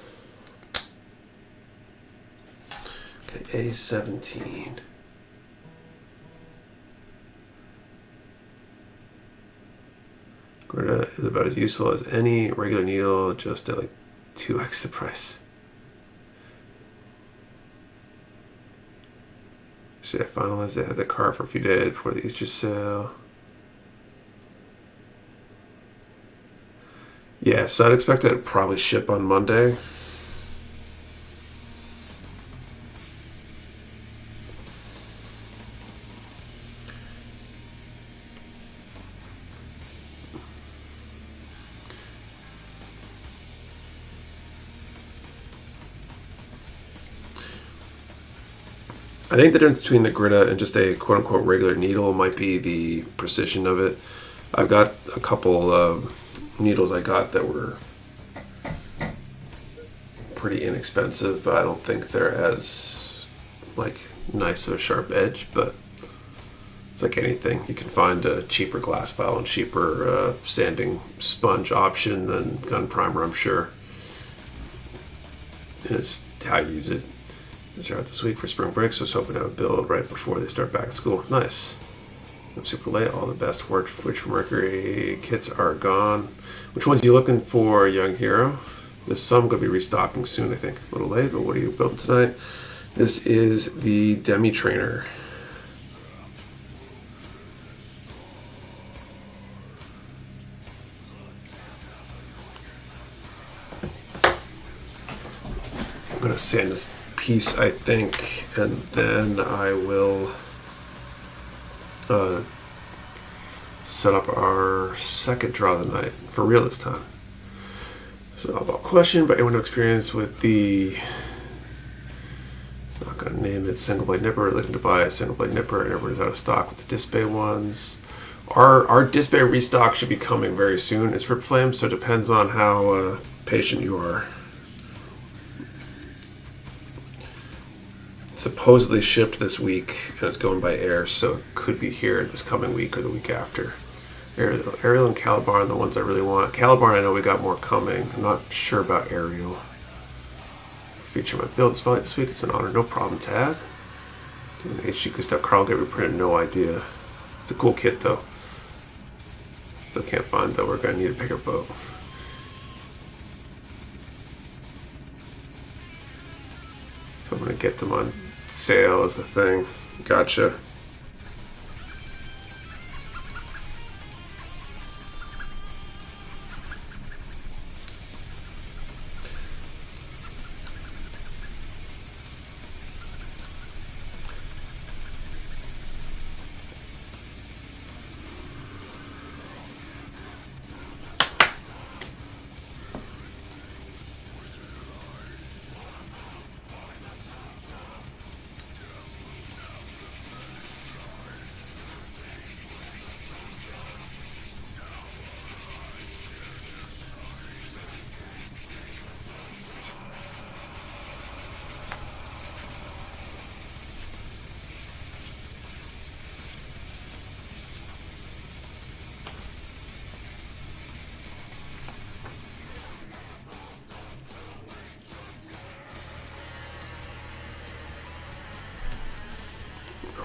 Okay, A17. Greta is about as useful as any regular needle, just at like 2x the price. Should I finalize? They had the car for a few days before the Easter sale. Yeah, so I'd expect that it'd probably ship on Monday. I think the difference between the Grita and just a quote-unquote regular needle might be the precision of it. I've got a couple needles I got that were pretty inexpensive, but I don't think they're as like nice of a sharp edge, but it's like anything. You can find a cheaper glass file and cheaper sanding sponge option than gun primer, I'm sure. And it's how you use it. Is out this week for spring break, so I was hoping to have a build right before they start back to school. Nice. I'm super late. All the best work for Mercury kits are gone. Which ones are you looking for, young hero? There's some going to be restocking soon, I think. A little late, but what are you building tonight? This is the Demi Trainer. I'm going to sand this piece, I think, and then I will set up our second draw of the night for real this time. So, about question by anyone who experience with the, not gonna name it, single blade nipper, looking to buy a single blade nipper, and everybody's out of stock with the disc bay ones. Our disc bay restock should be coming very soon. It's Rip Flame, so it depends on how patient you are. Supposedly shipped this week, and it's going by air, so it could be here this coming week or the week after. Ariel and Calibar are the ones I really want. Calibar, I know we got more coming. I'm not sure about Ariel. Feature my build spotlight this week. It's an honor, no problem. Tag. Doing HG stuff. Carl get reprinted, no idea. It's a cool kit though. Still can't find though. We're gonna need a bigger boat. So I'm gonna get them on sale is the thing. Gotcha.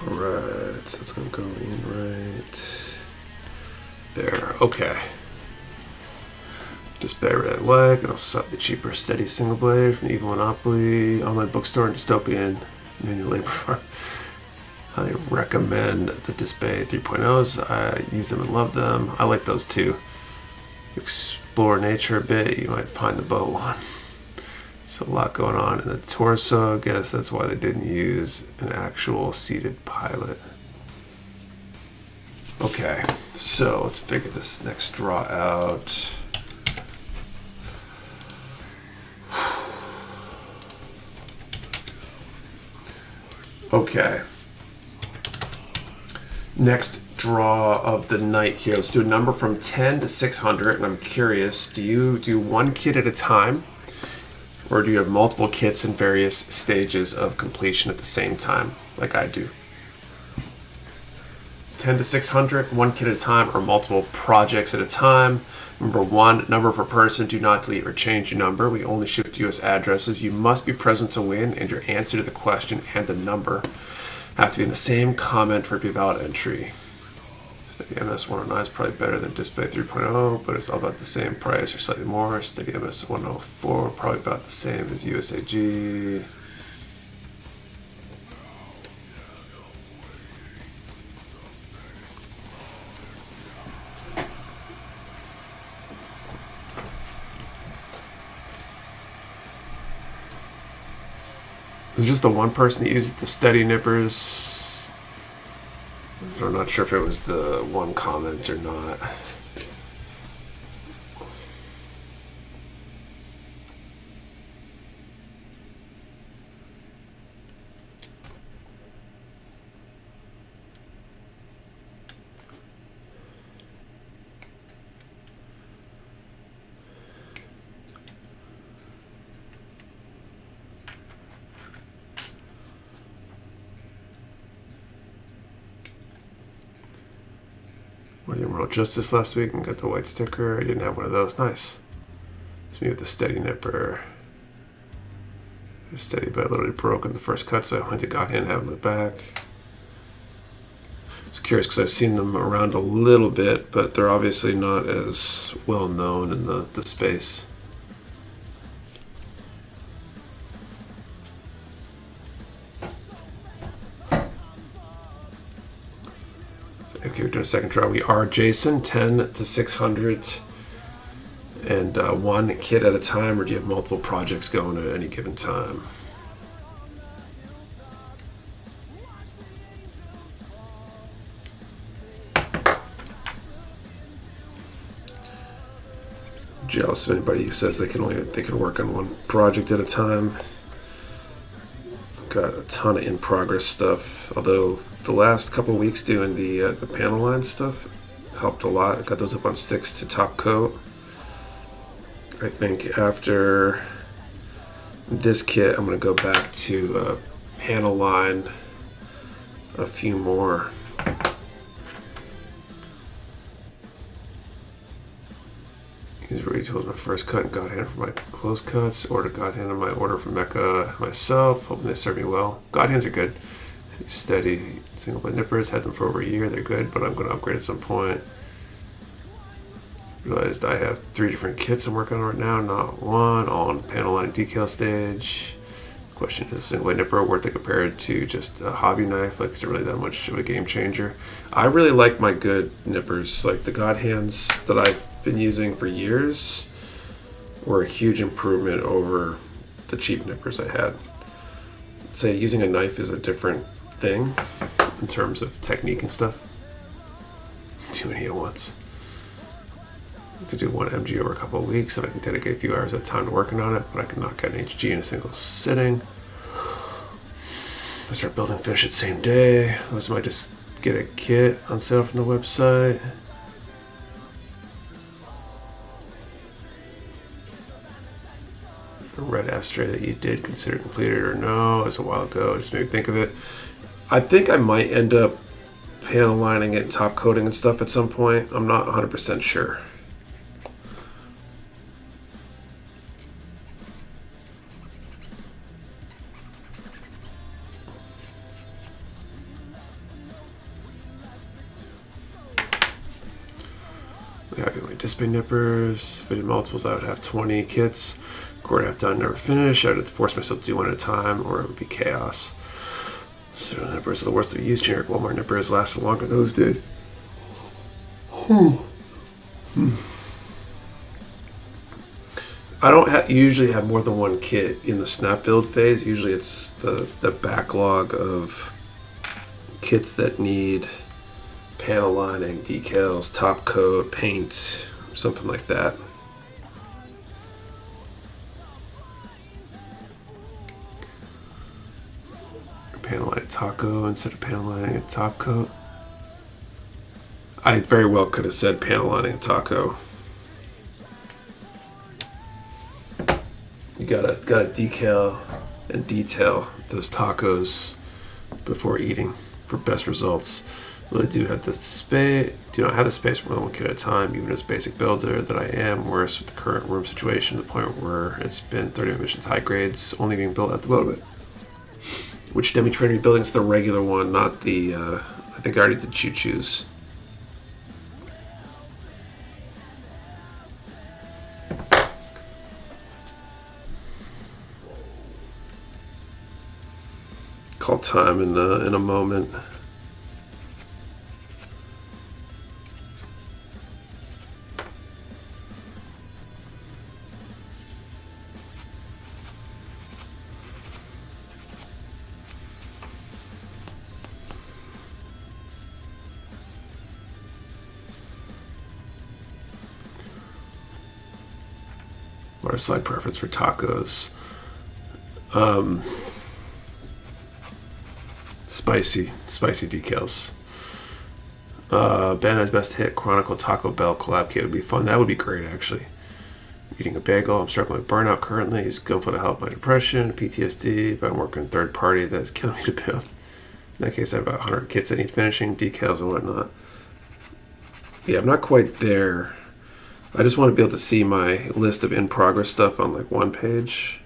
Alright, so it's going to go in right there. Okay. Display red leg, it'll set the cheaper steady single blade from Evil Monopoly, online bookstore, and dystopian manual labor farm. I recommend the Display 3.0s. I use them and love them. I like those too. Explore nature a bit, you might find the boat one. So a lot going on in the torso. I guess that's why they didn't use an actual seated pilot. Okay, so let's figure this next draw out. Okay. Next draw of the night here. Let's do a number from 10 to 600, and I'm curious, do you do one kit at a time? Or do you have multiple kits in various stages of completion at the same time, like I do? 10 to 600, one kit at a time, or multiple projects at a time. Number one, number per person. Do not delete or change your number. We only ship to US addresses. You must be present to win, and your answer to the question and the number have to be in the same comment for it to be a valid entry. Steady MS 109 is probably better than Display 3.0, but it's all about the same price or slightly more. Steady MS 104, probably about the same as USAG. Is it just the one person that uses the steady nippers? I'm not sure if it was the one comment or not. the Emerald Justice last week and got the white sticker. I didn't have one of those. Nice. It's me with the steady nipper. Steady, but literally broke in the first cut, so I went to God Hand, having it back. I was curious because I've seen them around a little bit, but they're obviously not as well known in the space. Okay, we're doing a second draw. We are Jason, 10 to 600, and one kit at a time, or do you have multiple projects going at any given time? Jealous of anybody who says they can work on one project at a time. Got a ton of in progress stuff, although the last couple of weeks doing the panel line stuff helped a lot. I got those up on sticks to top coat. I think after this kit, I'm going to go back to panel line a few more. These were retools my first cut and God Hand for my close cuts. Ordered God Hand on my order for Mecha myself. Hoping they serve me well. God Hands are good. Steady single blade nippers. Had them for over a year. They're good, but I'm going to upgrade at some point. Realized I have 3 different kits I'm working on right now, not one. All on panel line decal stage. Question is, a single blade nipper worth it compared to just a hobby knife? Like, is it really that much of a game changer? I really like my good nippers. Like the God Hands that I've been using for years were a huge improvement over the cheap nippers I had. I'd say using a knife is a different thing in terms of technique and stuff. Too many at once. To do one MG over a couple of weeks, and I can dedicate a few hours at a time to working on it, but I can knock out an HG in a single sitting. I start building finish it same day. I might just get a kit on sale from the website. The red Astray that you did consider completed or no? It was a while ago. It just made me think of it. I think I might end up panel lining it and top coating and stuff at some point. I'm not 100% sure. We have my display nippers. If I did multiples, I would have 20 kits. Quarter half done, never finish. I would force myself to do one at a time, or it would be chaos. So nippers are the worst I've used. Generic Walmart nippers lasted longer than those did. I don't usually have more than one kit in the snap build phase. Usually it's the backlog of kits that need panel lining, decals, top coat, paint, something like that. Panel line taco instead of panel lining a top coat. I very well could have said panel lining a taco. You gotta decal and detail those tacos before eating for best results. Really do not have the space for more than one kit at a time, even as a basic builder that I am. Worse with the current room situation, to the point where it's been 30 missions high grades only being built at the moment. Which demi trainer you're building? It's the regular one, not the I think I already did choo-choos. Call time in a moment. Our side preference for tacos. Spicy decals. Bandai's best hit Chronicle Taco Bell collab kit would be fun. That would be great, actually. Eating a bagel. I'm struggling with burnout currently. Use GoFo to help my depression, PTSD, but I'm working third party that's killing me to build. In that case, I have about 100 kits that need finishing, decals and whatnot. Yeah, I'm not quite there. I just want to be able to see my list of in-progress stuff on like one page.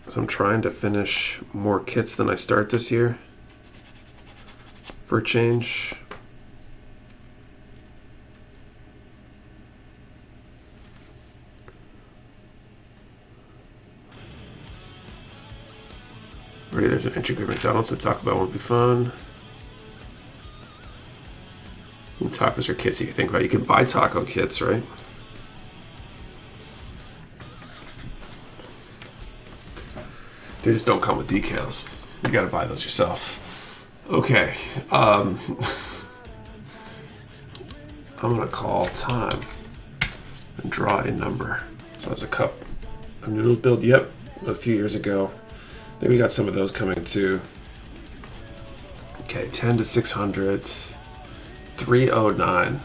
So I'm trying to finish more kits than I start this year for a change. Already there's an entry grid McDonald's, so Taco Bell won't be fun. And tacos are kits you can think about. You can buy taco kits, right? They just don't come with decals. You gotta buy those yourself. Okay. I'm gonna call time and draw a number. So that's a cup. A noodle build, yep, a few years ago. I think we got some of those coming too. Okay, 10 to 600. 309.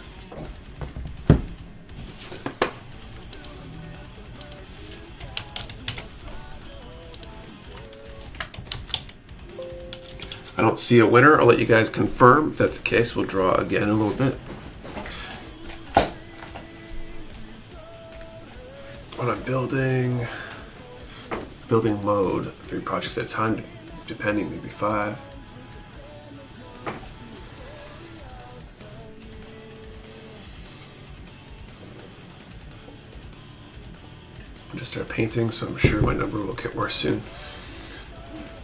I don't see a winner. I'll let you guys confirm. If that's the case, we'll draw again in a little bit. What I'm building mode, 3 projects at a time, depending, maybe 5. I'm just start painting, so I'm sure my number will get worse soon.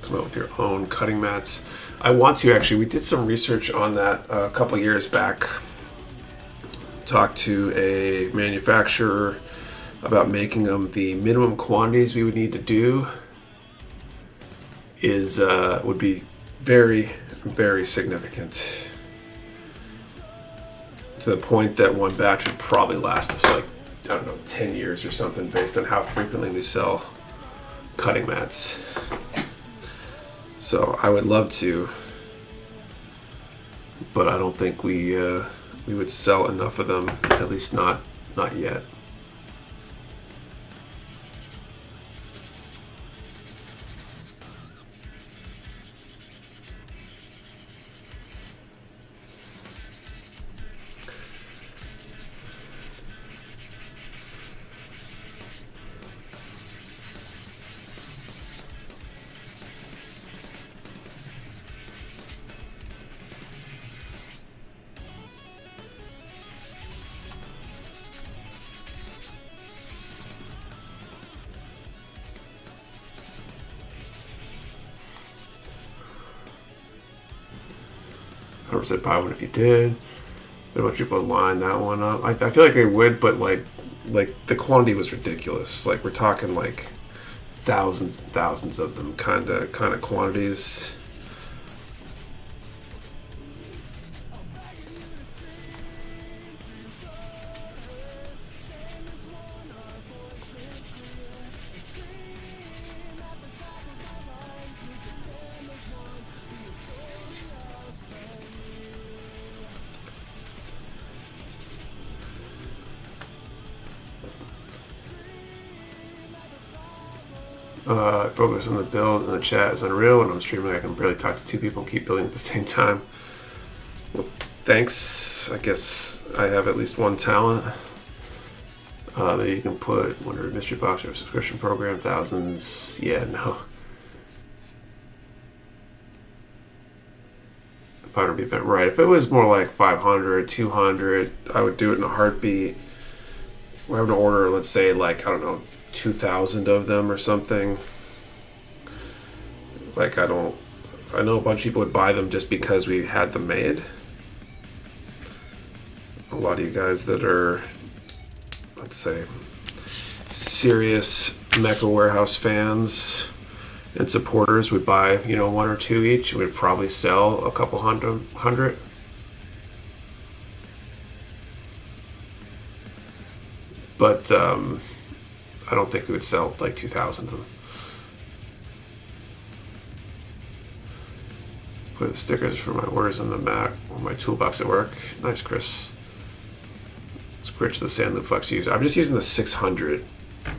Come out with your own cutting mats. I want to actually, we did some research on that a couple years back. Talked to a manufacturer about making them. The minimum quantities we would need to do is would be very, very significant, to the point that one batch would probably last us like, I don't know, 10 years or something, based on how frequently we sell cutting mats. So I would love to, but I don't think we would sell enough of them, at least not yet. Said buy one if you did. But a bunch of people line that one up. I feel like they would, but like the quantity was ridiculous. Like we're talking like thousands and thousands of them, kind of quantities. Focus on the build and the chat is unreal. When I'm streaming, I can barely talk to 2 people and keep building at the same time. Well, thanks. I guess I have at least one talent that you can put under a mystery box or a subscription program. Thousands. Yeah, no. If I would be right. If it was more like 500, 200, I would do it in a heartbeat. We're having to order, let's say, like, I don't know, 2,000 of them or something. Like, I know a bunch of people would buy them just because we had them made. A lot of you guys that are, let's say, serious Mecha Warehouse fans and supporters would buy, 1 or 2 each. We'd probably sell a couple hundred. But I don't think we would sell like 2,000 of them. Put the stickers for my orders on the Mac or my toolbox at work. Nice, Chris. Switch to the sand loop flex user. I'm just using the 600. I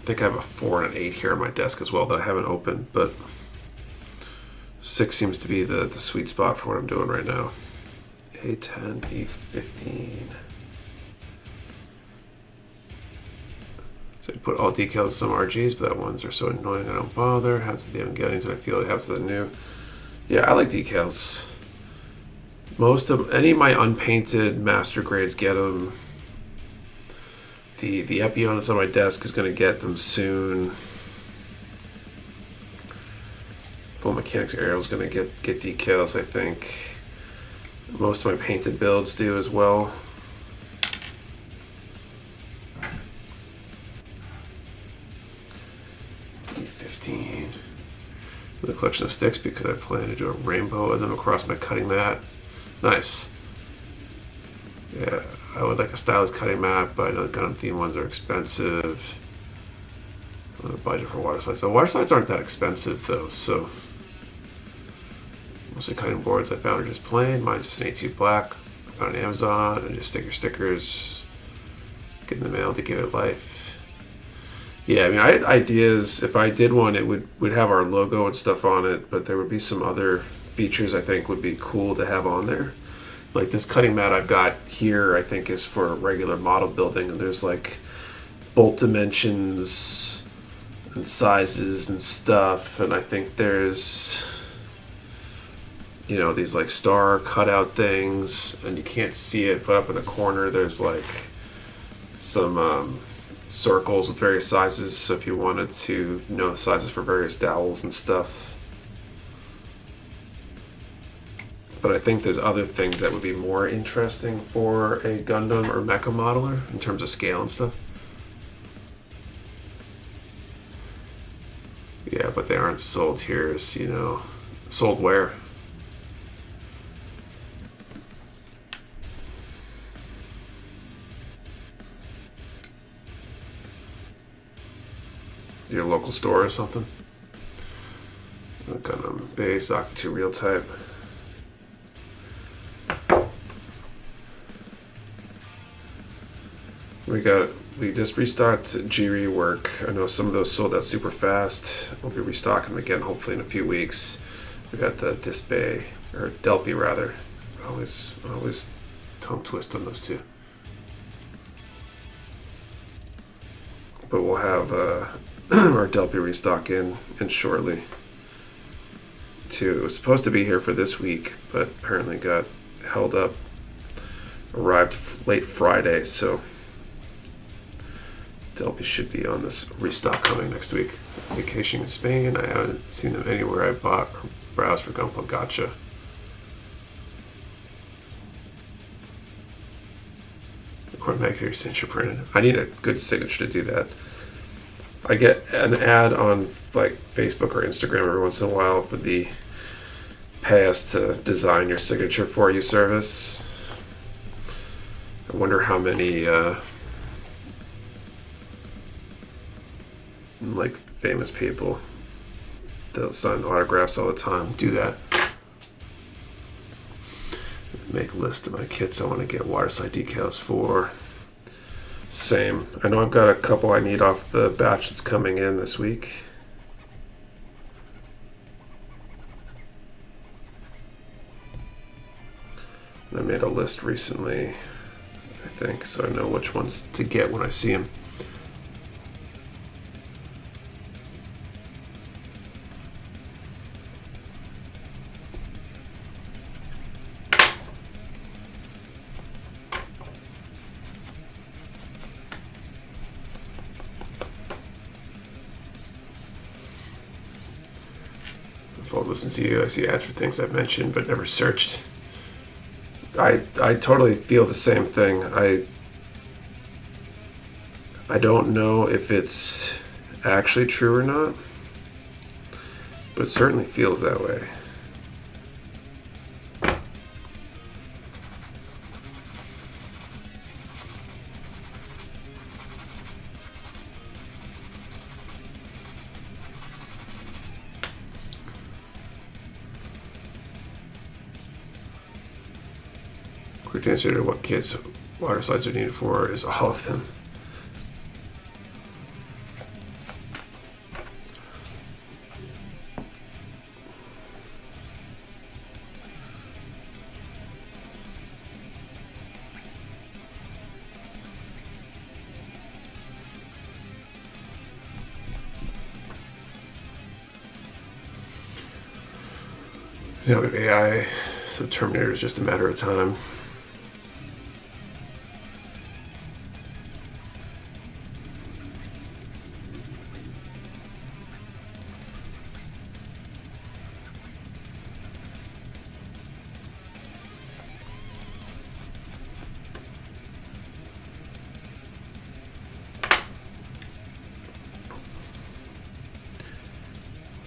think I have a 4 and an 8 here on my desk as well that I haven't opened, but 6 seems to be the sweet spot for what I'm doing right now. A10, E15. So I put all decals in some RGs, but that ones are so annoying I don't bother. Happens to the Evangelions and I feel it happens to the new. Yeah, I like decals. Most of any of my unpainted master grades get them. The Epion that's on my desk is going to get them soon. Full Mechanics Aerial is going to get decals, I think. Most of my painted builds do as well. E15. With a collection of sticks because I plan to do a rainbow of them across my cutting mat. Nice. Yeah, I would like a stylus cutting mat, but I know the Gundam theme ones are expensive. The budget for water slides. So water slides aren't that expensive though, so most of the cutting boards I found are just plain. Mine's just an A2 black. I found on Amazon and just stick your stickers, get in the mail to give it life. Yeah, I mean, I had ideas. If I did one, it would have our logo and stuff on it, but there would be some other features I think would be cool to have on there. Like this cutting mat I've got here, I think is for regular model building, and there's like bolt dimensions and sizes and stuff, and I think there's, you know, these like star cutout things, and you can't see it, but up in the corner there's like some circles with various sizes, so if you wanted to know sizes for various dowels and stuff. But I think there's other things that would be more interesting for a Gundam or Mecha modeler in terms of scale and stuff. Yeah, but they aren't sold here as, you know, sold where? Your local store or something? Gundam base, Aqua 2 real type. We just restocked G rework. I know some of those sold out super fast. We'll be restocking them again hopefully in a few weeks. We got the Disbay, or Delpy rather. Always tongue twist on those two. But we'll have our Delpy restock in shortly too. It was supposed to be here for this week, but apparently got held up. Arrived late Friday, so Delpy should be on this restock coming next week. Vacation in Spain. I haven't seen them anywhere I bought or browsed for Gunpla Gotcha. Magnetic signature printed. I need a good signature to do that. I get an ad on like Facebook or Instagram every once in a while for the pay us to design your signature for you service. I wonder how many like famous people that sign autographs all the time do that. Make a list of my kits I want to get waterside decals for. Same. I know I've got a couple I need off the batch that's coming in this week. I made a list recently, I think, so I know which ones to get when I see them. If I'll listen to you, I see ads for things I've mentioned but never searched. I totally feel the same thing. I don't know if it's actually true or not, but it certainly feels that way. Quick answer to what kits water slides are needed for is all of them. Now we have AI, so Terminator is just a matter of time.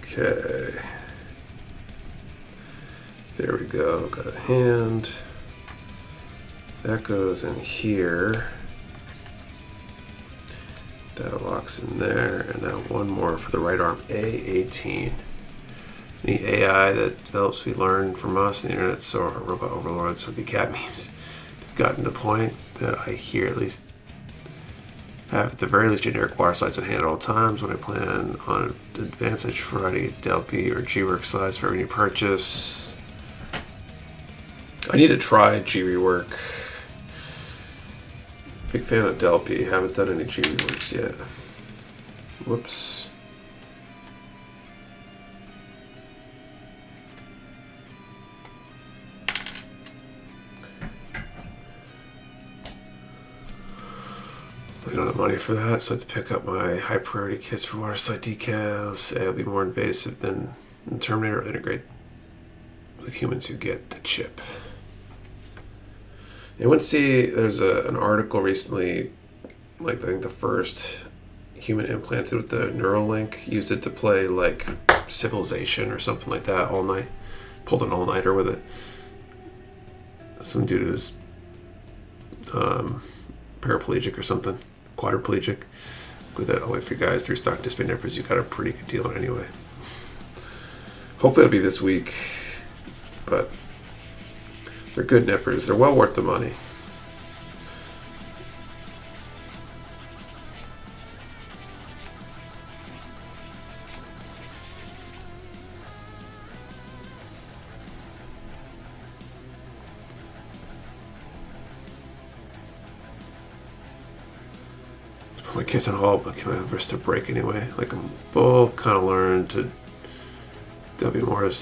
Okay. There we go. Got a hand. That goes in here. That locks in there. And now one more for the right arm. A18. Any AI that develops we learn from us on the internet, so our robot overlords would be cat memes. They've gotten to the point that I hear at least have at the very least generic wire slides on hand at all times when I plan on advantage for writing a Delpy or G-Work slides for every new purchase. I need to try G-Rework. Big fan of Delpy. Haven't done any G-Reworks yet. Whoops. I don't have money for that, so I have to pick up my high priority kits for water slide decals. It'll be more invasive than Terminator. Or integrate with humans who get the chip. I went to see, there's an article recently, like I think the first human implanted with the Neuralink used it to play like Civilization or something like that all night. Pulled an all-nighter with it. Some dude who's paraplegic or something. Quadriplegic. With that, I'll wait for you guys. 3 stock display nippers. You got a pretty good deal on anyway. Hopefully it'll be this week, but they're good nippers. They're well worth the money. My kids on hold, but my wrist to break anyway. Like I'm both kind of learned to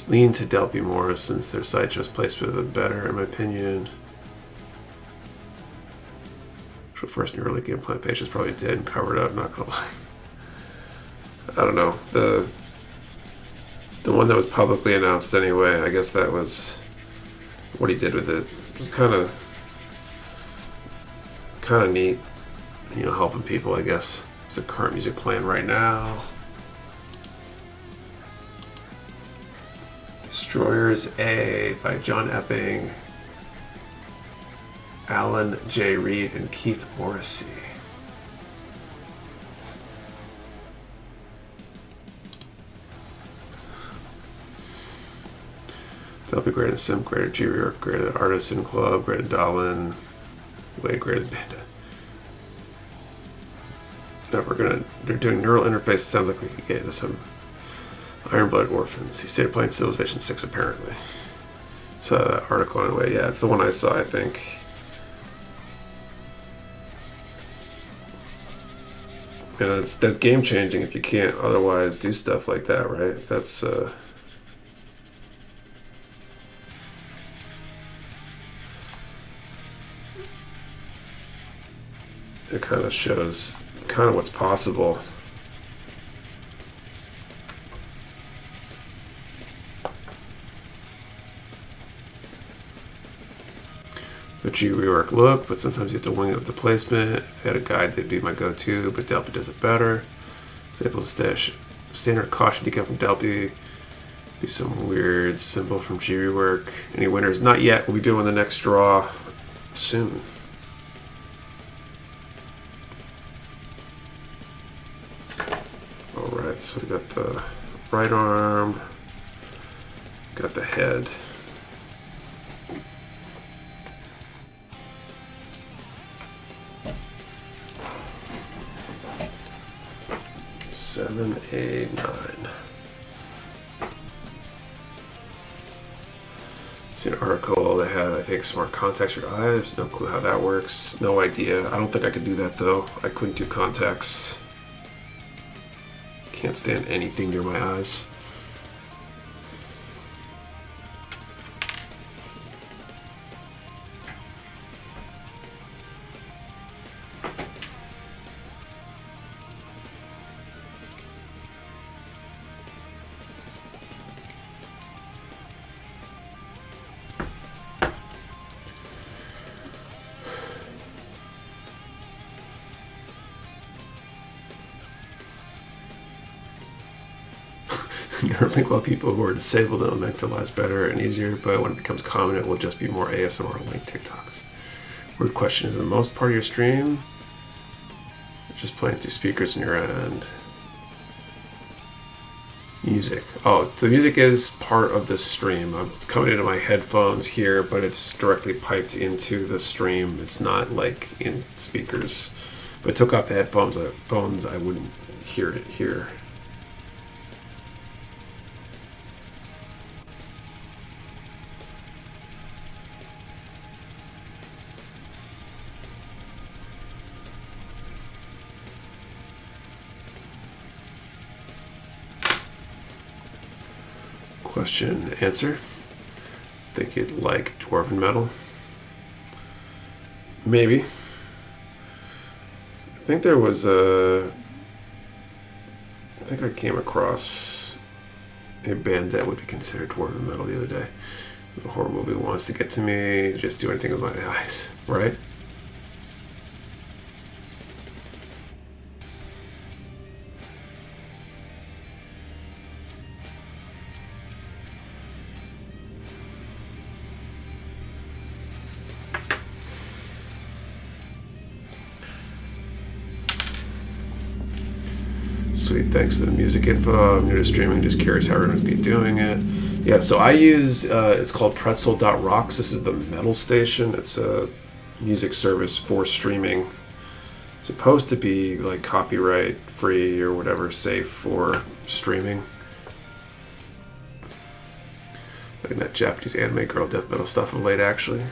lean to Delpy Morris since their side shows placement are better in my opinion. So first Neuralink implant patient's probably dead and covered up, not gonna lie. I don't know. The one that was publicly announced anyway, I guess that was what he did with it. It was kind of neat. You know, helping people, I guess. There's the current music playing right now. Destroyers A by John Epping, Alan J. Reed, and Keith Morrissey. Delpy graded Sim, graded G-Rework, graded Artisan Club, graded Dahlin, way graded Banda. They're doing neural interface. It sounds like we could get into some Iron-Blooded Orphans. He stayed playing Civilization 6 apparently. So that article anyway, yeah, it's the one I saw, I think. And that's game changing if you can't otherwise do stuff like that, right? That's it kind of shows kind of what's possible. The G-Rework look, but sometimes you have to wing up the placement. If I had a guide, they'd be my go-to, but Delpy does it better. So able to stash standard caution decal from Delpy. Be some weird symbol from G-Rework. Any winners? Not yet. We'll be doing the next draw soon. Alright, so we got the right arm, got the head. Seven, eight, nine. See an article that had, I think, smart contacts for your eyes. No clue how that works. No idea. I don't think I could do that though. I couldn't do contacts. Can't stand anything near my eyes. Neurolingual people who are disabled will make their lives better and easier, but when it becomes common, it will just be more ASMR-linked TikToks. Weird question, is the most part of your stream just playing through speakers in your end? Music. Oh, the music is part of the stream. It's coming into my headphones here, but it's directly piped into the stream. It's not like in speakers. If I took off the headphones, I wouldn't hear it here. Question, answer. Think you'd like Dwarven Metal? Maybe. I think there was I think I came across a band that would be considered Dwarven Metal the other day. The horror movie wants to get to me, just do anything with my eyes, right? Sweet, thanks to the music info. I'm new to streaming, just curious how everyone's be doing it. Yeah, so I use, it's called pretzel.rocks. This is the metal station. It's a music service for streaming. It's supposed to be like copyright free or whatever, safe for streaming. Like that Japanese anime girl death metal stuff of late, actually.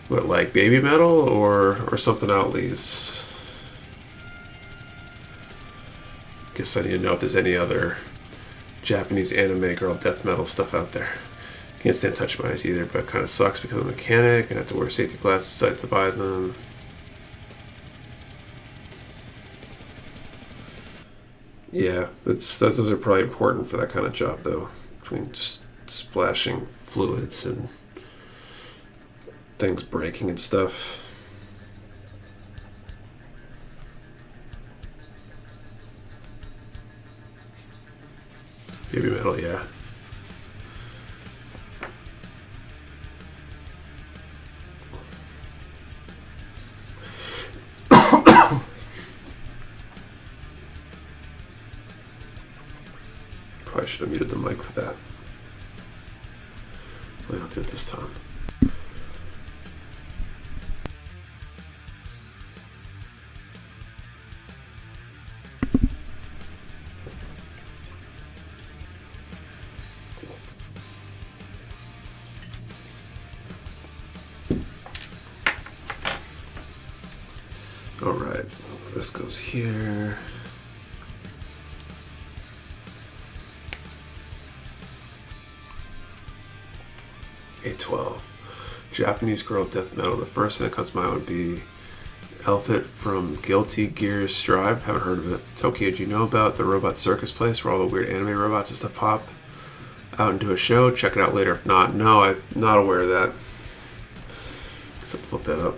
What, like baby metal or something outlies? Guess I need to know if there's any other Japanese anime girl death metal stuff out there. Can't stand touch my eyes either, but it kind of sucks because I'm a mechanic and I have to wear safety glasses. I have to buy them. Yeah, those are probably important for that kind of job, though. Between splashing fluids and things breaking and stuff. Baby metal, yeah. Probably should have muted the mic for that. Well, I'll do it this time. All right, this goes here. A12. Japanese girl death metal. The first thing that comes to mind would be Elfit from Guilty Gear Strive. Haven't heard of it. Tokyo, do you know about the robot circus place where all the weird anime robots and stuff pop out and do a show? Check it out later. If not, no, I'm not aware of that. Guess I have to look that up.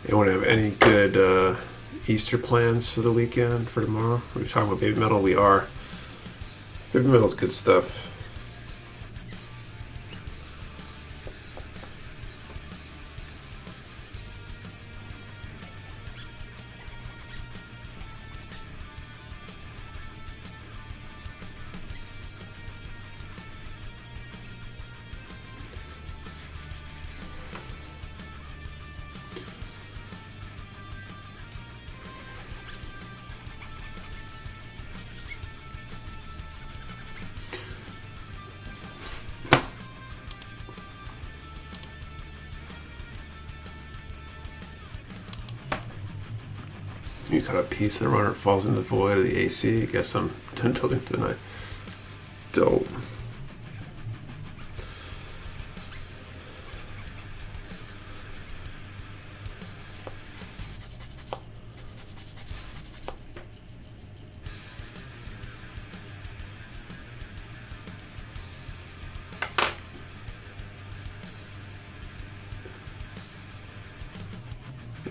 Anyone have any good Easter plans for the weekend, for tomorrow? Are we talking about baby metal? We are. Baby metal's good stuff. You cut a piece of the runner, it falls into the void of the AC. I guess I'm done building for the night. Dope.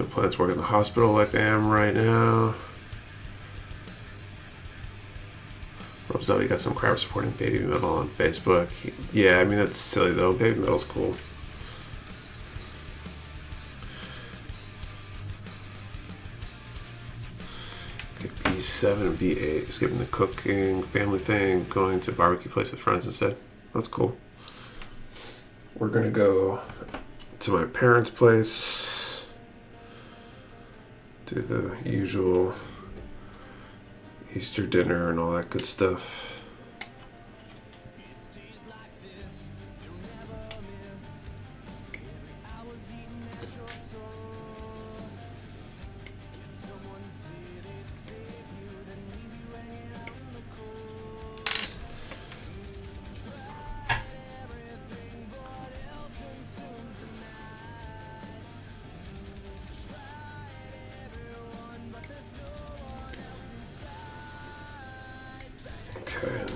the plans work in the hospital like I am right now. Rob's up, you got some crap supporting baby metal on Facebook. Yeah, I mean, that's silly though. Baby metal's cool. B7 and B8, skipping the cooking, family thing, going to barbecue place with friends instead. That's cool. We're gonna go to my parents' place, do the usual Easter dinner and all that good stuff.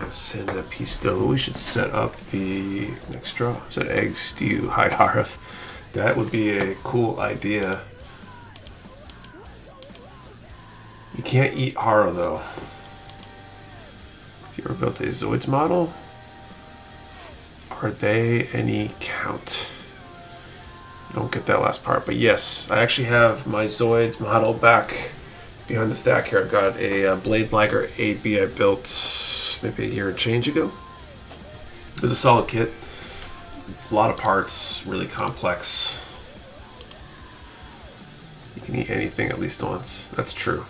Send that piece still. We should set up the next draw. Is that eggs? Do you hide Haras? That would be a cool idea. You can't eat Hara though. If you ever built a Zoids model, are they any count? I don't get that last part, but yes, I actually have my Zoids model back behind the stack here. I've got a Blade Liger 8B I built maybe a year and change ago. It was a solid kit. A lot of parts, really complex. You can eat anything at least once. That's true.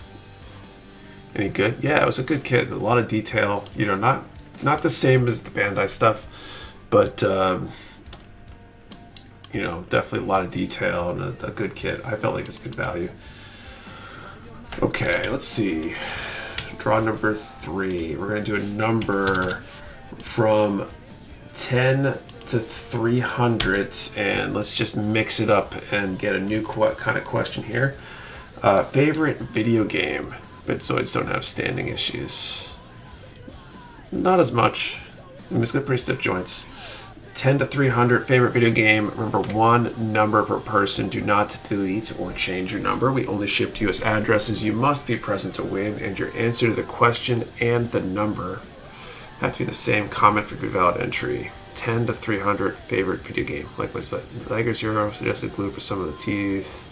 Any good? Yeah, it was a good kit. A lot of detail. You know, not the same as the Bandai stuff, but you know, definitely a lot of detail and a good kit. I felt like it's good value. Okay, let's see. Draw number 3. We're going to do a number from 10 to 300, and let's just mix it up and get a new kind of question here. Favorite video game, but Zoids don't have standing issues. Not as much. I mean, it's got pretty stiff joints. 10 to 300, favorite video game. Remember, one number per person. Do not delete or change your number. We only ship to US addresses. You must be present to win, and your answer to the question and the number have to be the same. Comment for good valid entry. 10 to 300, favorite video game. Like my Liger Zero, suggested glue for some of the teeth.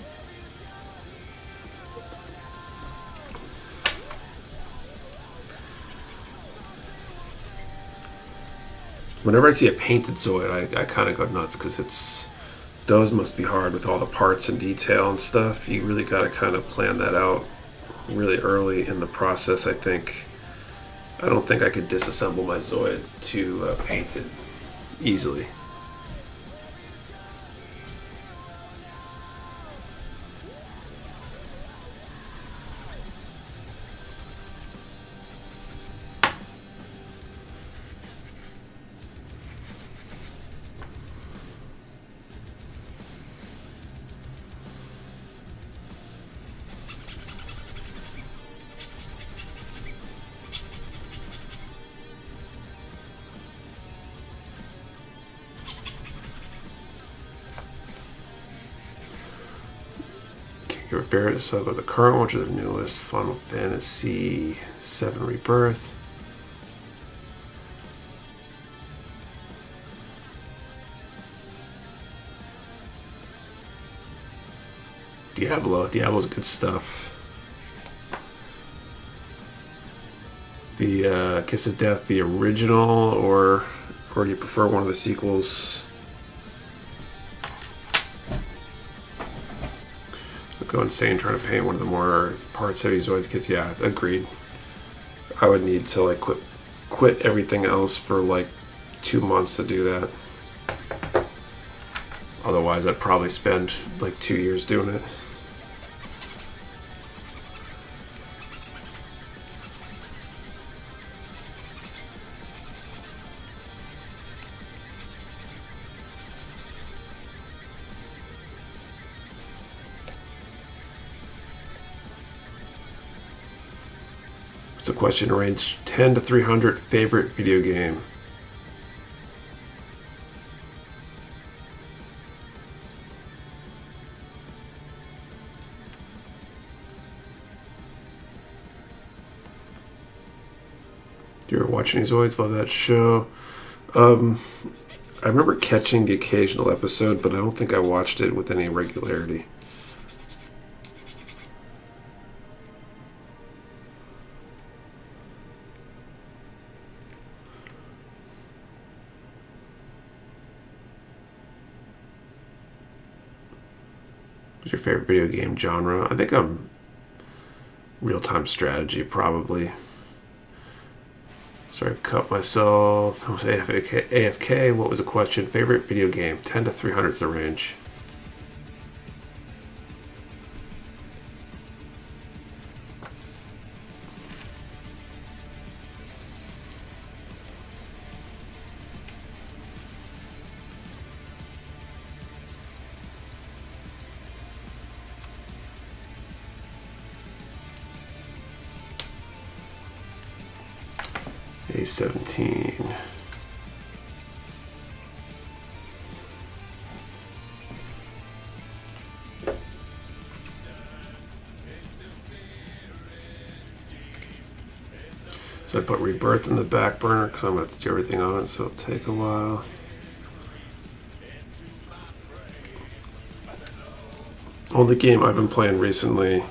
Whenever I see a painted Zoid, I kind of go nuts because those must be hard with all the parts and detail and stuff. You really got to kind of plan that out really early in the process, I think. I don't think I could disassemble my Zoid to paint it easily. Your favorite sub of the current one, which is the newest, Final Fantasy VII Rebirth. Diablo's good stuff. The Kiss of Death, the original, or do you prefer one of the sequels? Go insane trying to paint one of the more parts heavy Zoids kits. Yeah, agreed. I would need to like quit everything else for like 2 months to do that. Otherwise, I'd probably spend like 2 years doing it. The question range 10 to 300, favorite video game. Do you ever watch any Zoids? Love that show. I remember catching the occasional episode, but I don't think I watched it with any regularity. What's your favorite video game genre? I think I'm real-time strategy, probably. Sorry, cut myself. I was AFK. What was the question? Favorite video game? 10 to 300 is the range. A17. So I put Rebirth in the back burner because I'm going to have to do everything on it, so it'll take a while. Only game I've been playing recently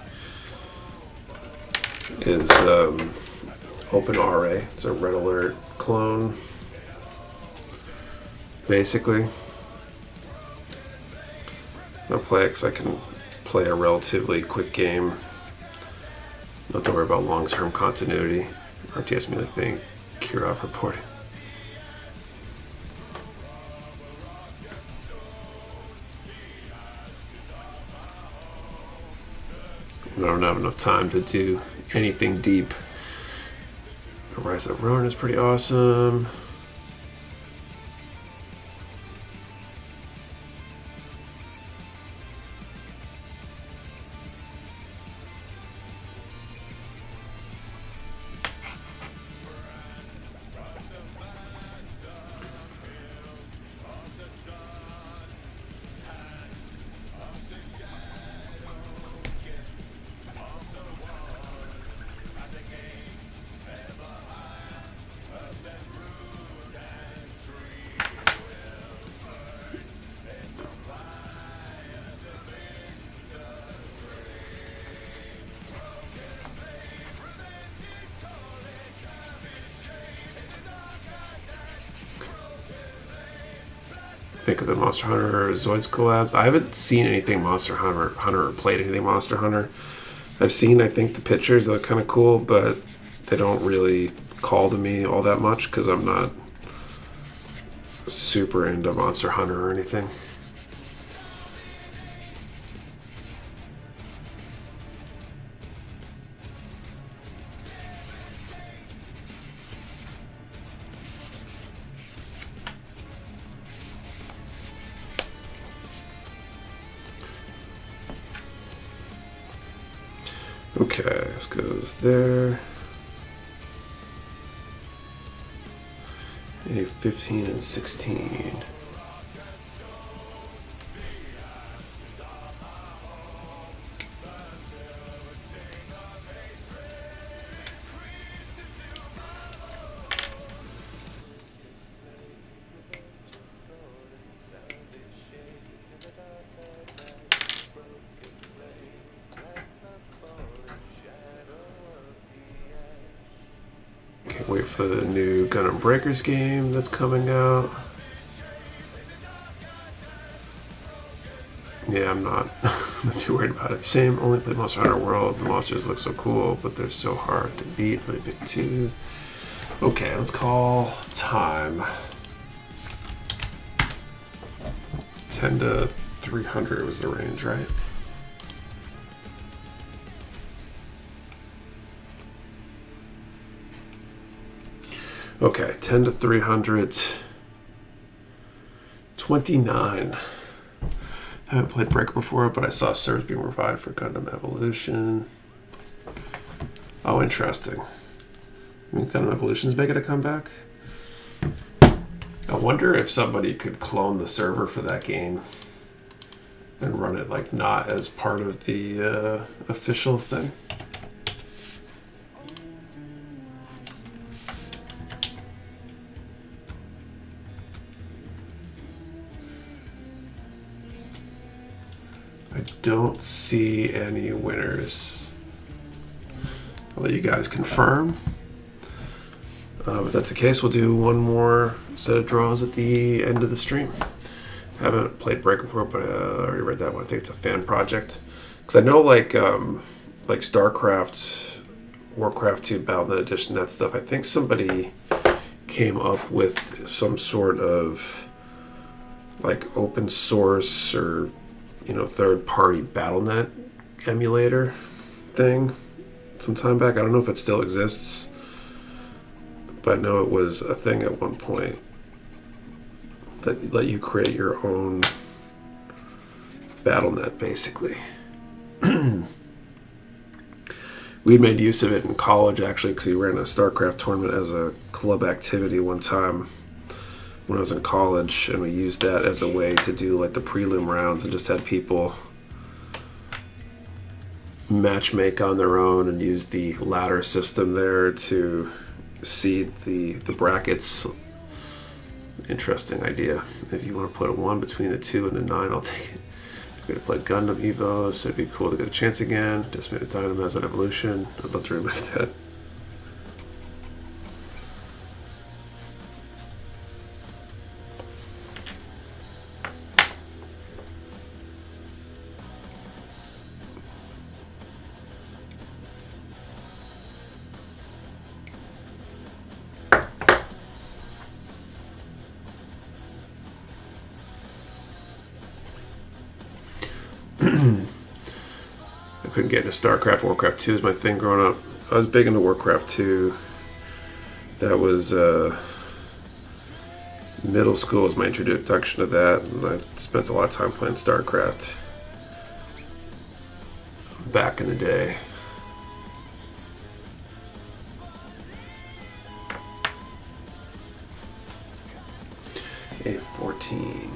is OpenRA. It's a Red Alert clone, basically. I'll play it because I can play a relatively quick game. Not have to worry about long-term continuity. RTS mainly think Kirov reporting. I don't have enough time to do anything deep. Rise of the Ronin is pretty awesome. Think of the Monster Hunter Zoids collabs. I haven't seen anything Monster Hunter or played anything Monster Hunter. I've seen, I think, the pictures that look kind of cool, but they don't really call to me all that much because I'm not super into Monster Hunter or anything. Okay, this goes there. A 15 and 16. Wait for the new Gundam Breakers game that's coming out. Yeah, I'm not too worried about it. Same, only played Monster Hunter World. The monsters look so cool, but they're so hard to beat. Really big too. Okay, let's call time. 10 to 300 was the range, right? Okay, 10 to 300. 29. I haven't played Breaker before, but I saw servers being revived for Gundam Evolution. Oh, interesting. I mean, Gundam Evolution's making a comeback. I wonder if somebody could clone the server for that game and run it like not as part of the official thing. don't see any winners. I'll let you guys confirm. If that's the case, we'll do one more set of draws at the end of the stream. I haven't played Breaker before, but I already read that one. I think it's a fan project. Because I know like StarCraft, Warcraft 2, Battle.net Edition, that stuff, I think somebody came up with some sort of like open source or, you know, third-party Battle.net emulator thing some time back. I don't know if it still exists, but I know it was a thing at one point that let you create your own Battle.net, basically. We made use of it in college, actually, because we ran a StarCraft tournament as a club activity one time when I was in college, and we used that as a way to do like the prelim rounds and just had people matchmake on their own and use the ladder system there to seed the brackets. Interesting idea. If you want to put a 1 between the 2 and the 9, I'll take it. I'm going to play Gundam Evo, so it'd be cool to get a chance again. Decimated Dynamo as an evolution. I'd love to relive that. I couldn't get into StarCraft. Warcraft 2 is my thing growing up. I was big into Warcraft 2. That was middle school was my introduction to that, and I spent a lot of time playing StarCraft back in the day. A14.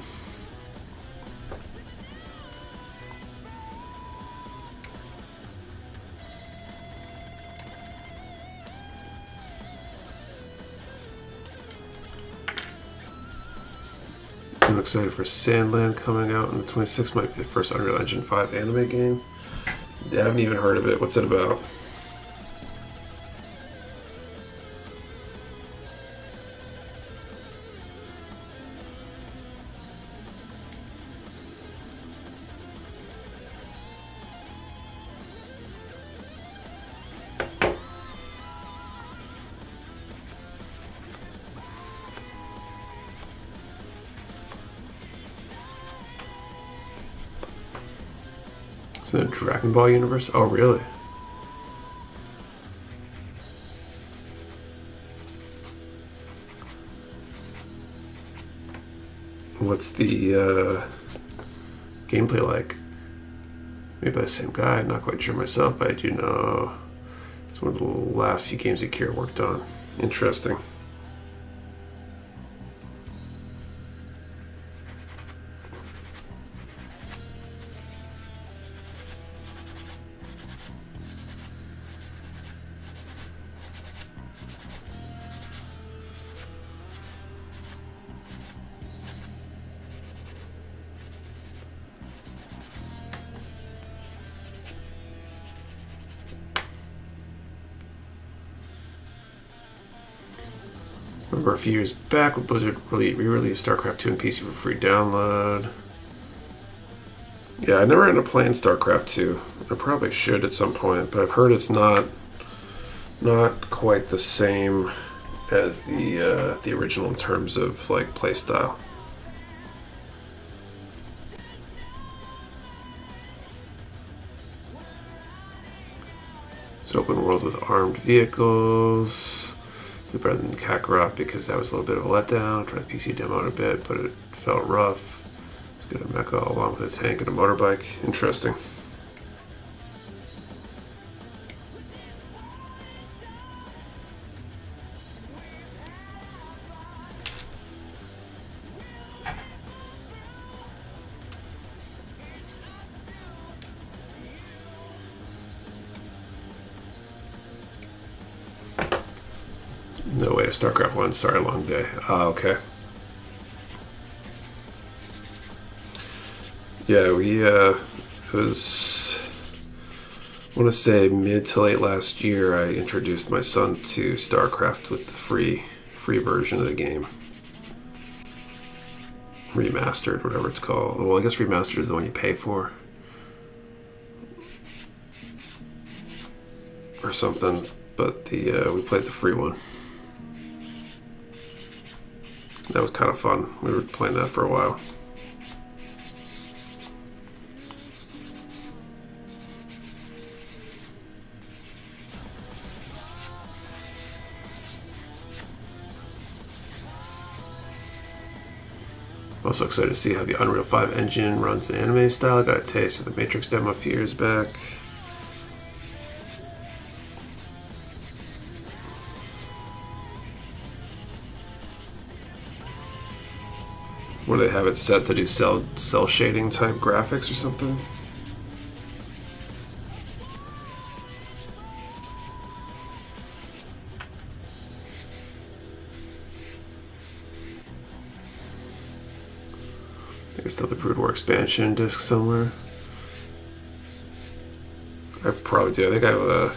I'm excited for Sandland coming out on the 26th. Might be the first Unreal Engine 5 anime game. I haven't even heard of it. What's it about? Is it a Dragon Ball universe? Oh, really? What's the gameplay like? Made by the same guy, not quite sure myself, but I do know it's one of the last few games that Kira worked on. Interesting. Remember a few years back when Blizzard re-released StarCraft 2 and PC for free download. Yeah, I never ended up playing StarCraft 2. I probably should at some point, but I've heard it's not quite the same as the original in terms of like play style. It's an open world with armed vehicles. Better than Kakarot because that was a little bit of a letdown. Tried the PC demo a bit, but it felt rough. Got a mecha along with a tank and a motorbike. Interesting. No way, StarCraft 1. Sorry, long day. Okay. Yeah, we was, I want to say mid to late last year, I introduced my son to StarCraft with the free version of the game. Remastered, whatever it's called. Well, I guess remastered is the one you pay for. Or something. But we played the free one. That was kind of fun. We were playing that for a while. Also excited to see how the Unreal 5 engine runs in anime style. Got a taste of the Matrix demo a few years back. Where they have it set to do cell shading type graphics or something. There's still the Brood War expansion disc somewhere. I probably do. I think I have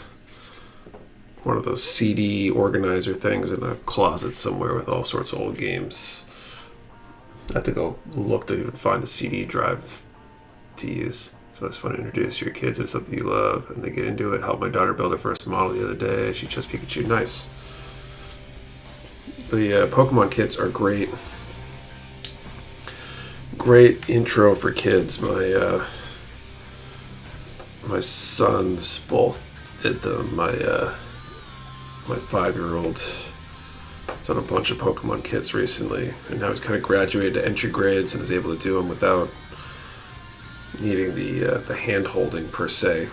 one of those CD organizer things in a closet somewhere with all sorts of old games. I have to go look to even find the CD drive to use. So it's fun to introduce your kids to something you love and they get into it. Helped my daughter build her first model the other day. She chose Pikachu. Nice. The Pokemon kits are great. Great intro for kids. My sons both did them. My 5-year-old done a bunch of Pokemon kits recently, and now he's kind of graduated to entry grades and is able to do them without needing the hand holding per se,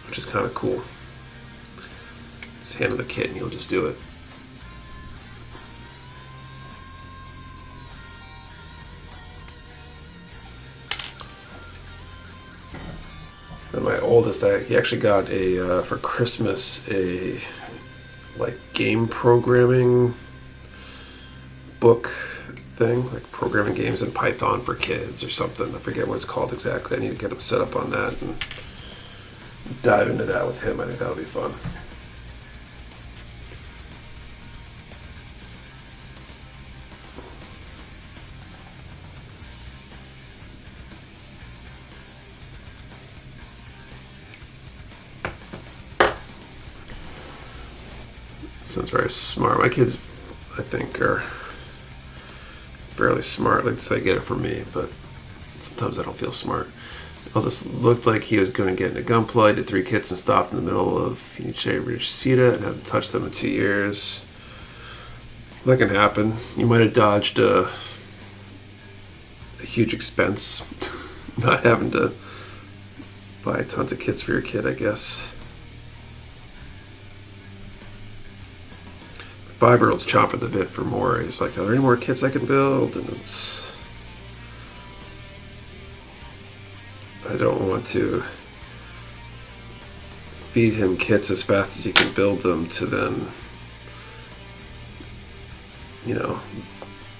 which is kind of cool. Just hand him the kit and he'll just do it. And my oldest, he actually got for Christmas a game programming book thing, like programming games in Python for kids or something. I forget what it's called exactly. I need to get him set up on that and dive into that with him. I think that'll be fun. Sounds very smart. My kids, I think, are fairly smart. Like they get it from me, but sometimes I don't feel smart. This looked like he was going to get into Gunpla. Did 3 kits and stopped in the middle of Finiche Richicida and hasn't touched them in 2 years. That can happen. You might have dodged a huge expense not having to buy tons of kits for your kid, I guess. 5-year-old's chomping the bit for more. He's like, are there any more kits I can build? And I don't want to feed him kits as fast as he can build them to then,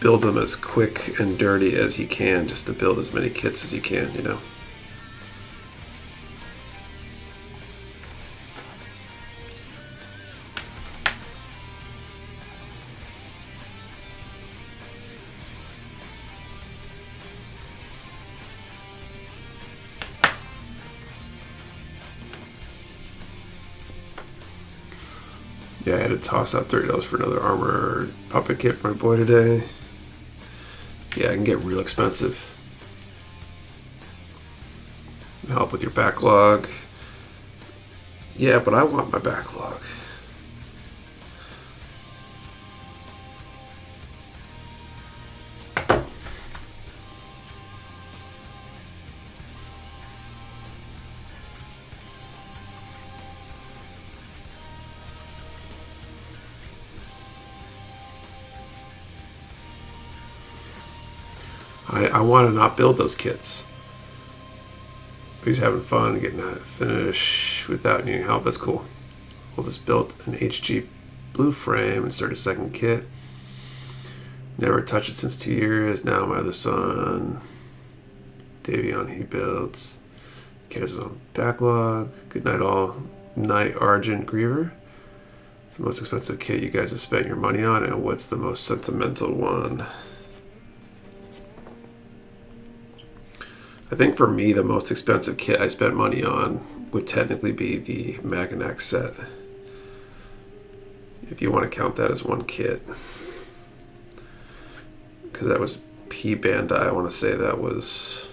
build them as quick and dirty as he can just to build as many kits as he can, Yeah, I had to toss out $30 for another armor puppet kit for my boy today. Yeah, it can get real expensive. Help with your backlog. Yeah, but I want my backlog. I want to not build those kits. He's having fun getting a finish without needing help. That's cool. We'll just build an HG blue frame and start a second kit. Never touched it since 2 years. Now my other son Davion, he builds. Kid has his own backlog. Good night, all. Night Argent Griever. It's the most expensive kit you guys have spent your money on, and what's the most sentimental one? I think for me, the most expensive kit I spent money on would technically be the Maganex set. If you want to count that as one kit. Because that was P Bandai. I want to say that was,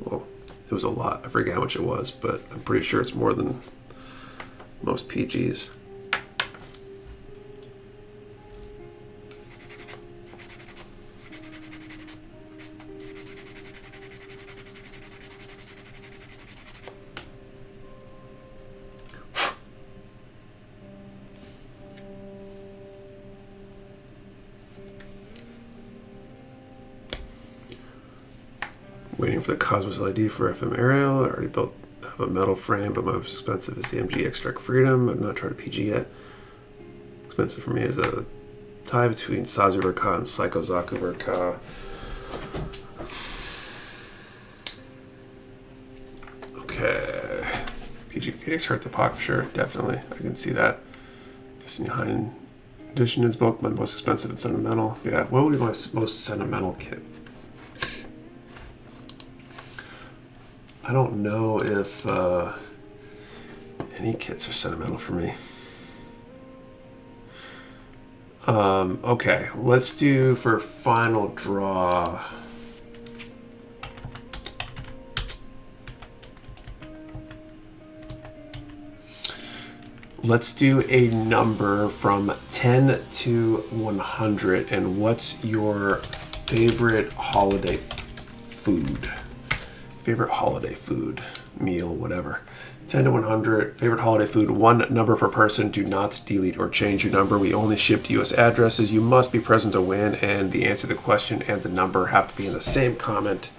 well, it was a lot. I forget how much it was, but I'm pretty sure it's more than most PGs. Waiting for the Cosmos LED for FM Aerial. I already built have a metal frame, but my most expensive is the MG Extract Freedom. I've not tried a PG yet. Expensive for me is a tie between Sazu Verka and Psycho Zaku Verka. Okay. PG Phoenix hurt the pocket for sure, definitely. I can see that. Destiny Hein edition is both my most expensive and sentimental. Yeah, what would be my most sentimental kit? I don't know if any kits are sentimental for me. Okay, let's do for final draw. Let's do a number from 10 to 100, and what's your favorite holiday food? Favorite holiday food, meal, whatever. 10 to 100, favorite holiday food, one number per person. Do not delete or change your number. We only ship to US addresses. You must be present to win, and the answer to the question and the number have to be in the same comment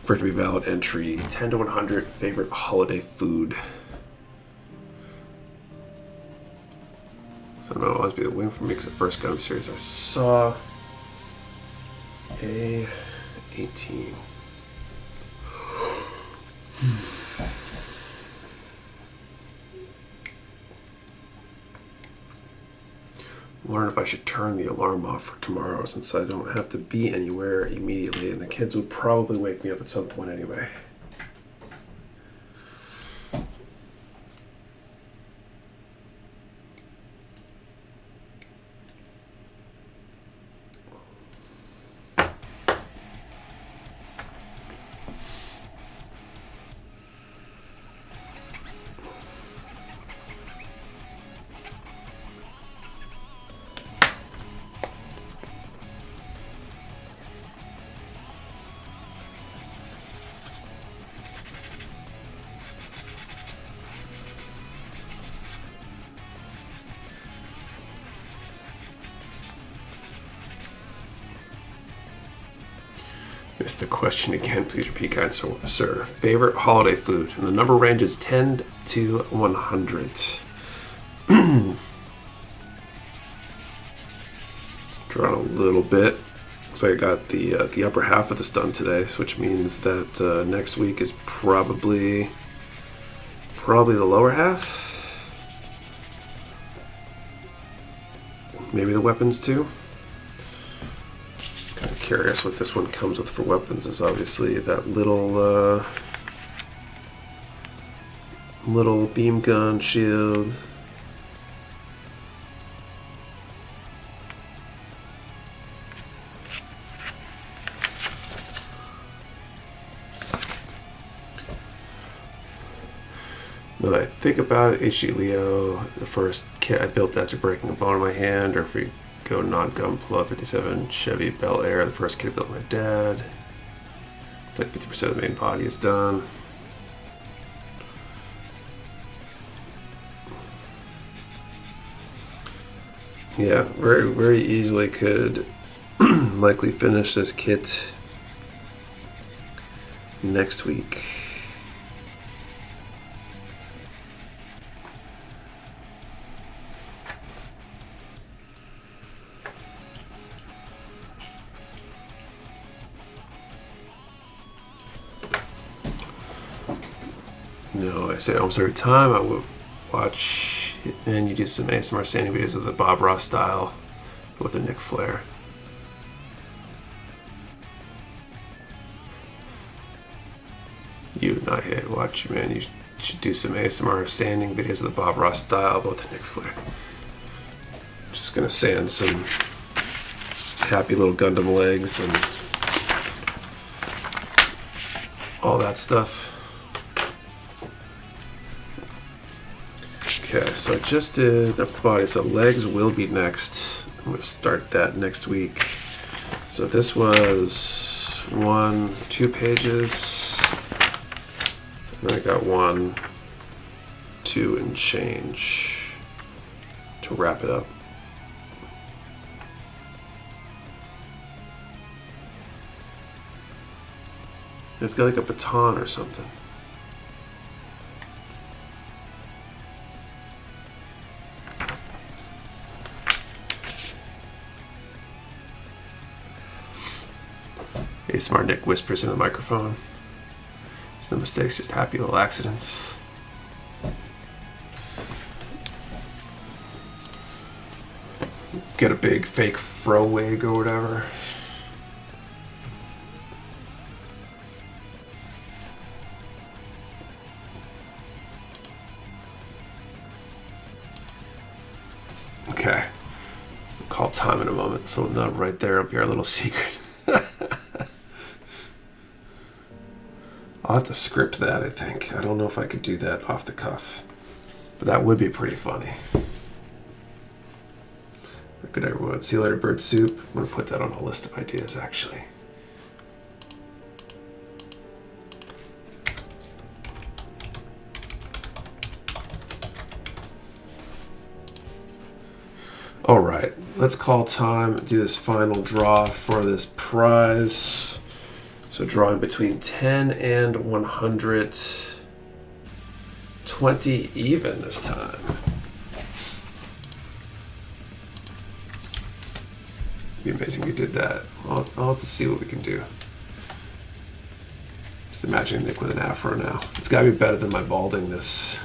for it to be valid entry. 10 to 100, favorite holiday food. So that'll always be the win for me because the first Gundam series I saw. A18. Wondering if I should turn the alarm off for tomorrow since I don't have to be anywhere immediately, and the kids would probably wake me up at some point anyway. Missed the question again. Please repeat, kind sir. Favorite holiday food? And the number range is 10 to 100. Drawn a little bit. Looks like I got the upper half of this done today, which means that next week is probably the lower half. Maybe the weapons too. Kind of curious what this one comes with for weapons. Is obviously that little beam gun shield. When I think about it, HG Leo, the first kit I built after breaking a bone in my hand, or if we go non-Gunpla 57 Chevy Bel Air, the first kit I built with my dad. It's like 50% of the main body is done. Yeah, very, very easily could likely finish this kit next week. know, I say it almost every time. I would watch and you do some ASMR sanding videos with the Bob Ross style, with the Nick Flair. You not hit watch, man. You should do some ASMR sanding videos of the Bob Ross style, but with the Nick Flair. Just gonna sand some happy little Gundam legs and all that stuff. Okay, so I just did the body, so legs will be next. I'm gonna start that next week. So this was 2 pages. And I got 1, 2 and change to wrap it up. It's got like a baton or something. ASMR Nick whispers in the microphone. There's no mistakes, just happy little accidents. Get a big fake fro wig or whatever. Okay. We'll call time in a moment. This little nub right there will be our little secret. I'll have to script that, I think. I don't know if I could do that off the cuff. But that would be pretty funny. Good everyone. See you later, bird soup. I'm going to put that on a list of ideas, actually. All right, let's call time and do this final draw for this prize. So drawing between 10 and 100. 20 even this time. It'd be amazing if we did that. I'll have to see what we can do. Just imagining Nick with an afro now. It's got to be better than my baldingness.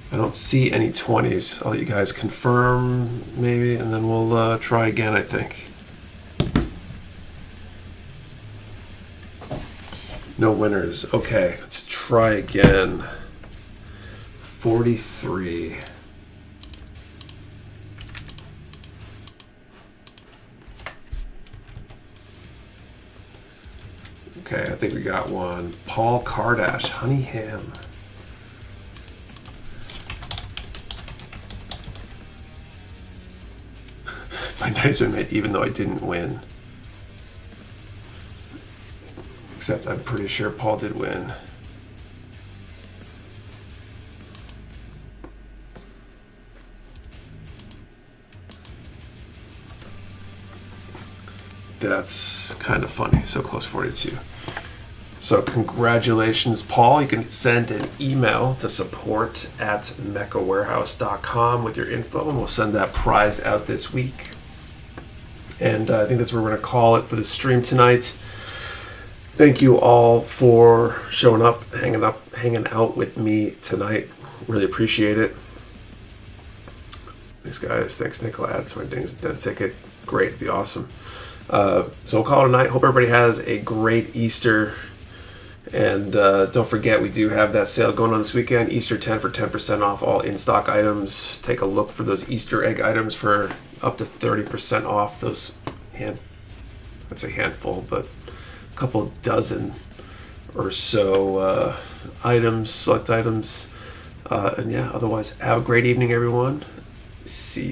I don't see any 20s. I'll let you guys confirm maybe, and then we'll try again, I think. No winners. Okay, let's try again. 43. Okay, I think we got one. Paul Kardash, Honey Ham. My night's been made even though I didn't win. Except I'm pretty sure Paul did win. That's kind of funny. So close, 42. So congratulations, Paul. You can send an email to support@mechawarehouse.com with your info, and we'll send that prize out this week. And I think that's where we're going to call it for the stream tonight. Thank you all for showing up, hanging out with me tonight. Really appreciate it. Thanks, guys. Thanks, Nicolad. So my ding's dead ticket. Great. It'd be awesome. So we'll call it a night. Hope everybody has a great Easter. And don't forget, we do have that sale going on this weekend. Easter 10 for 10% off all in-stock items. Take a look for those Easter egg items for up to 30% off. Those I'd say handful, but a couple dozen or so items, select items. And yeah, otherwise, have a great evening, everyone. See you.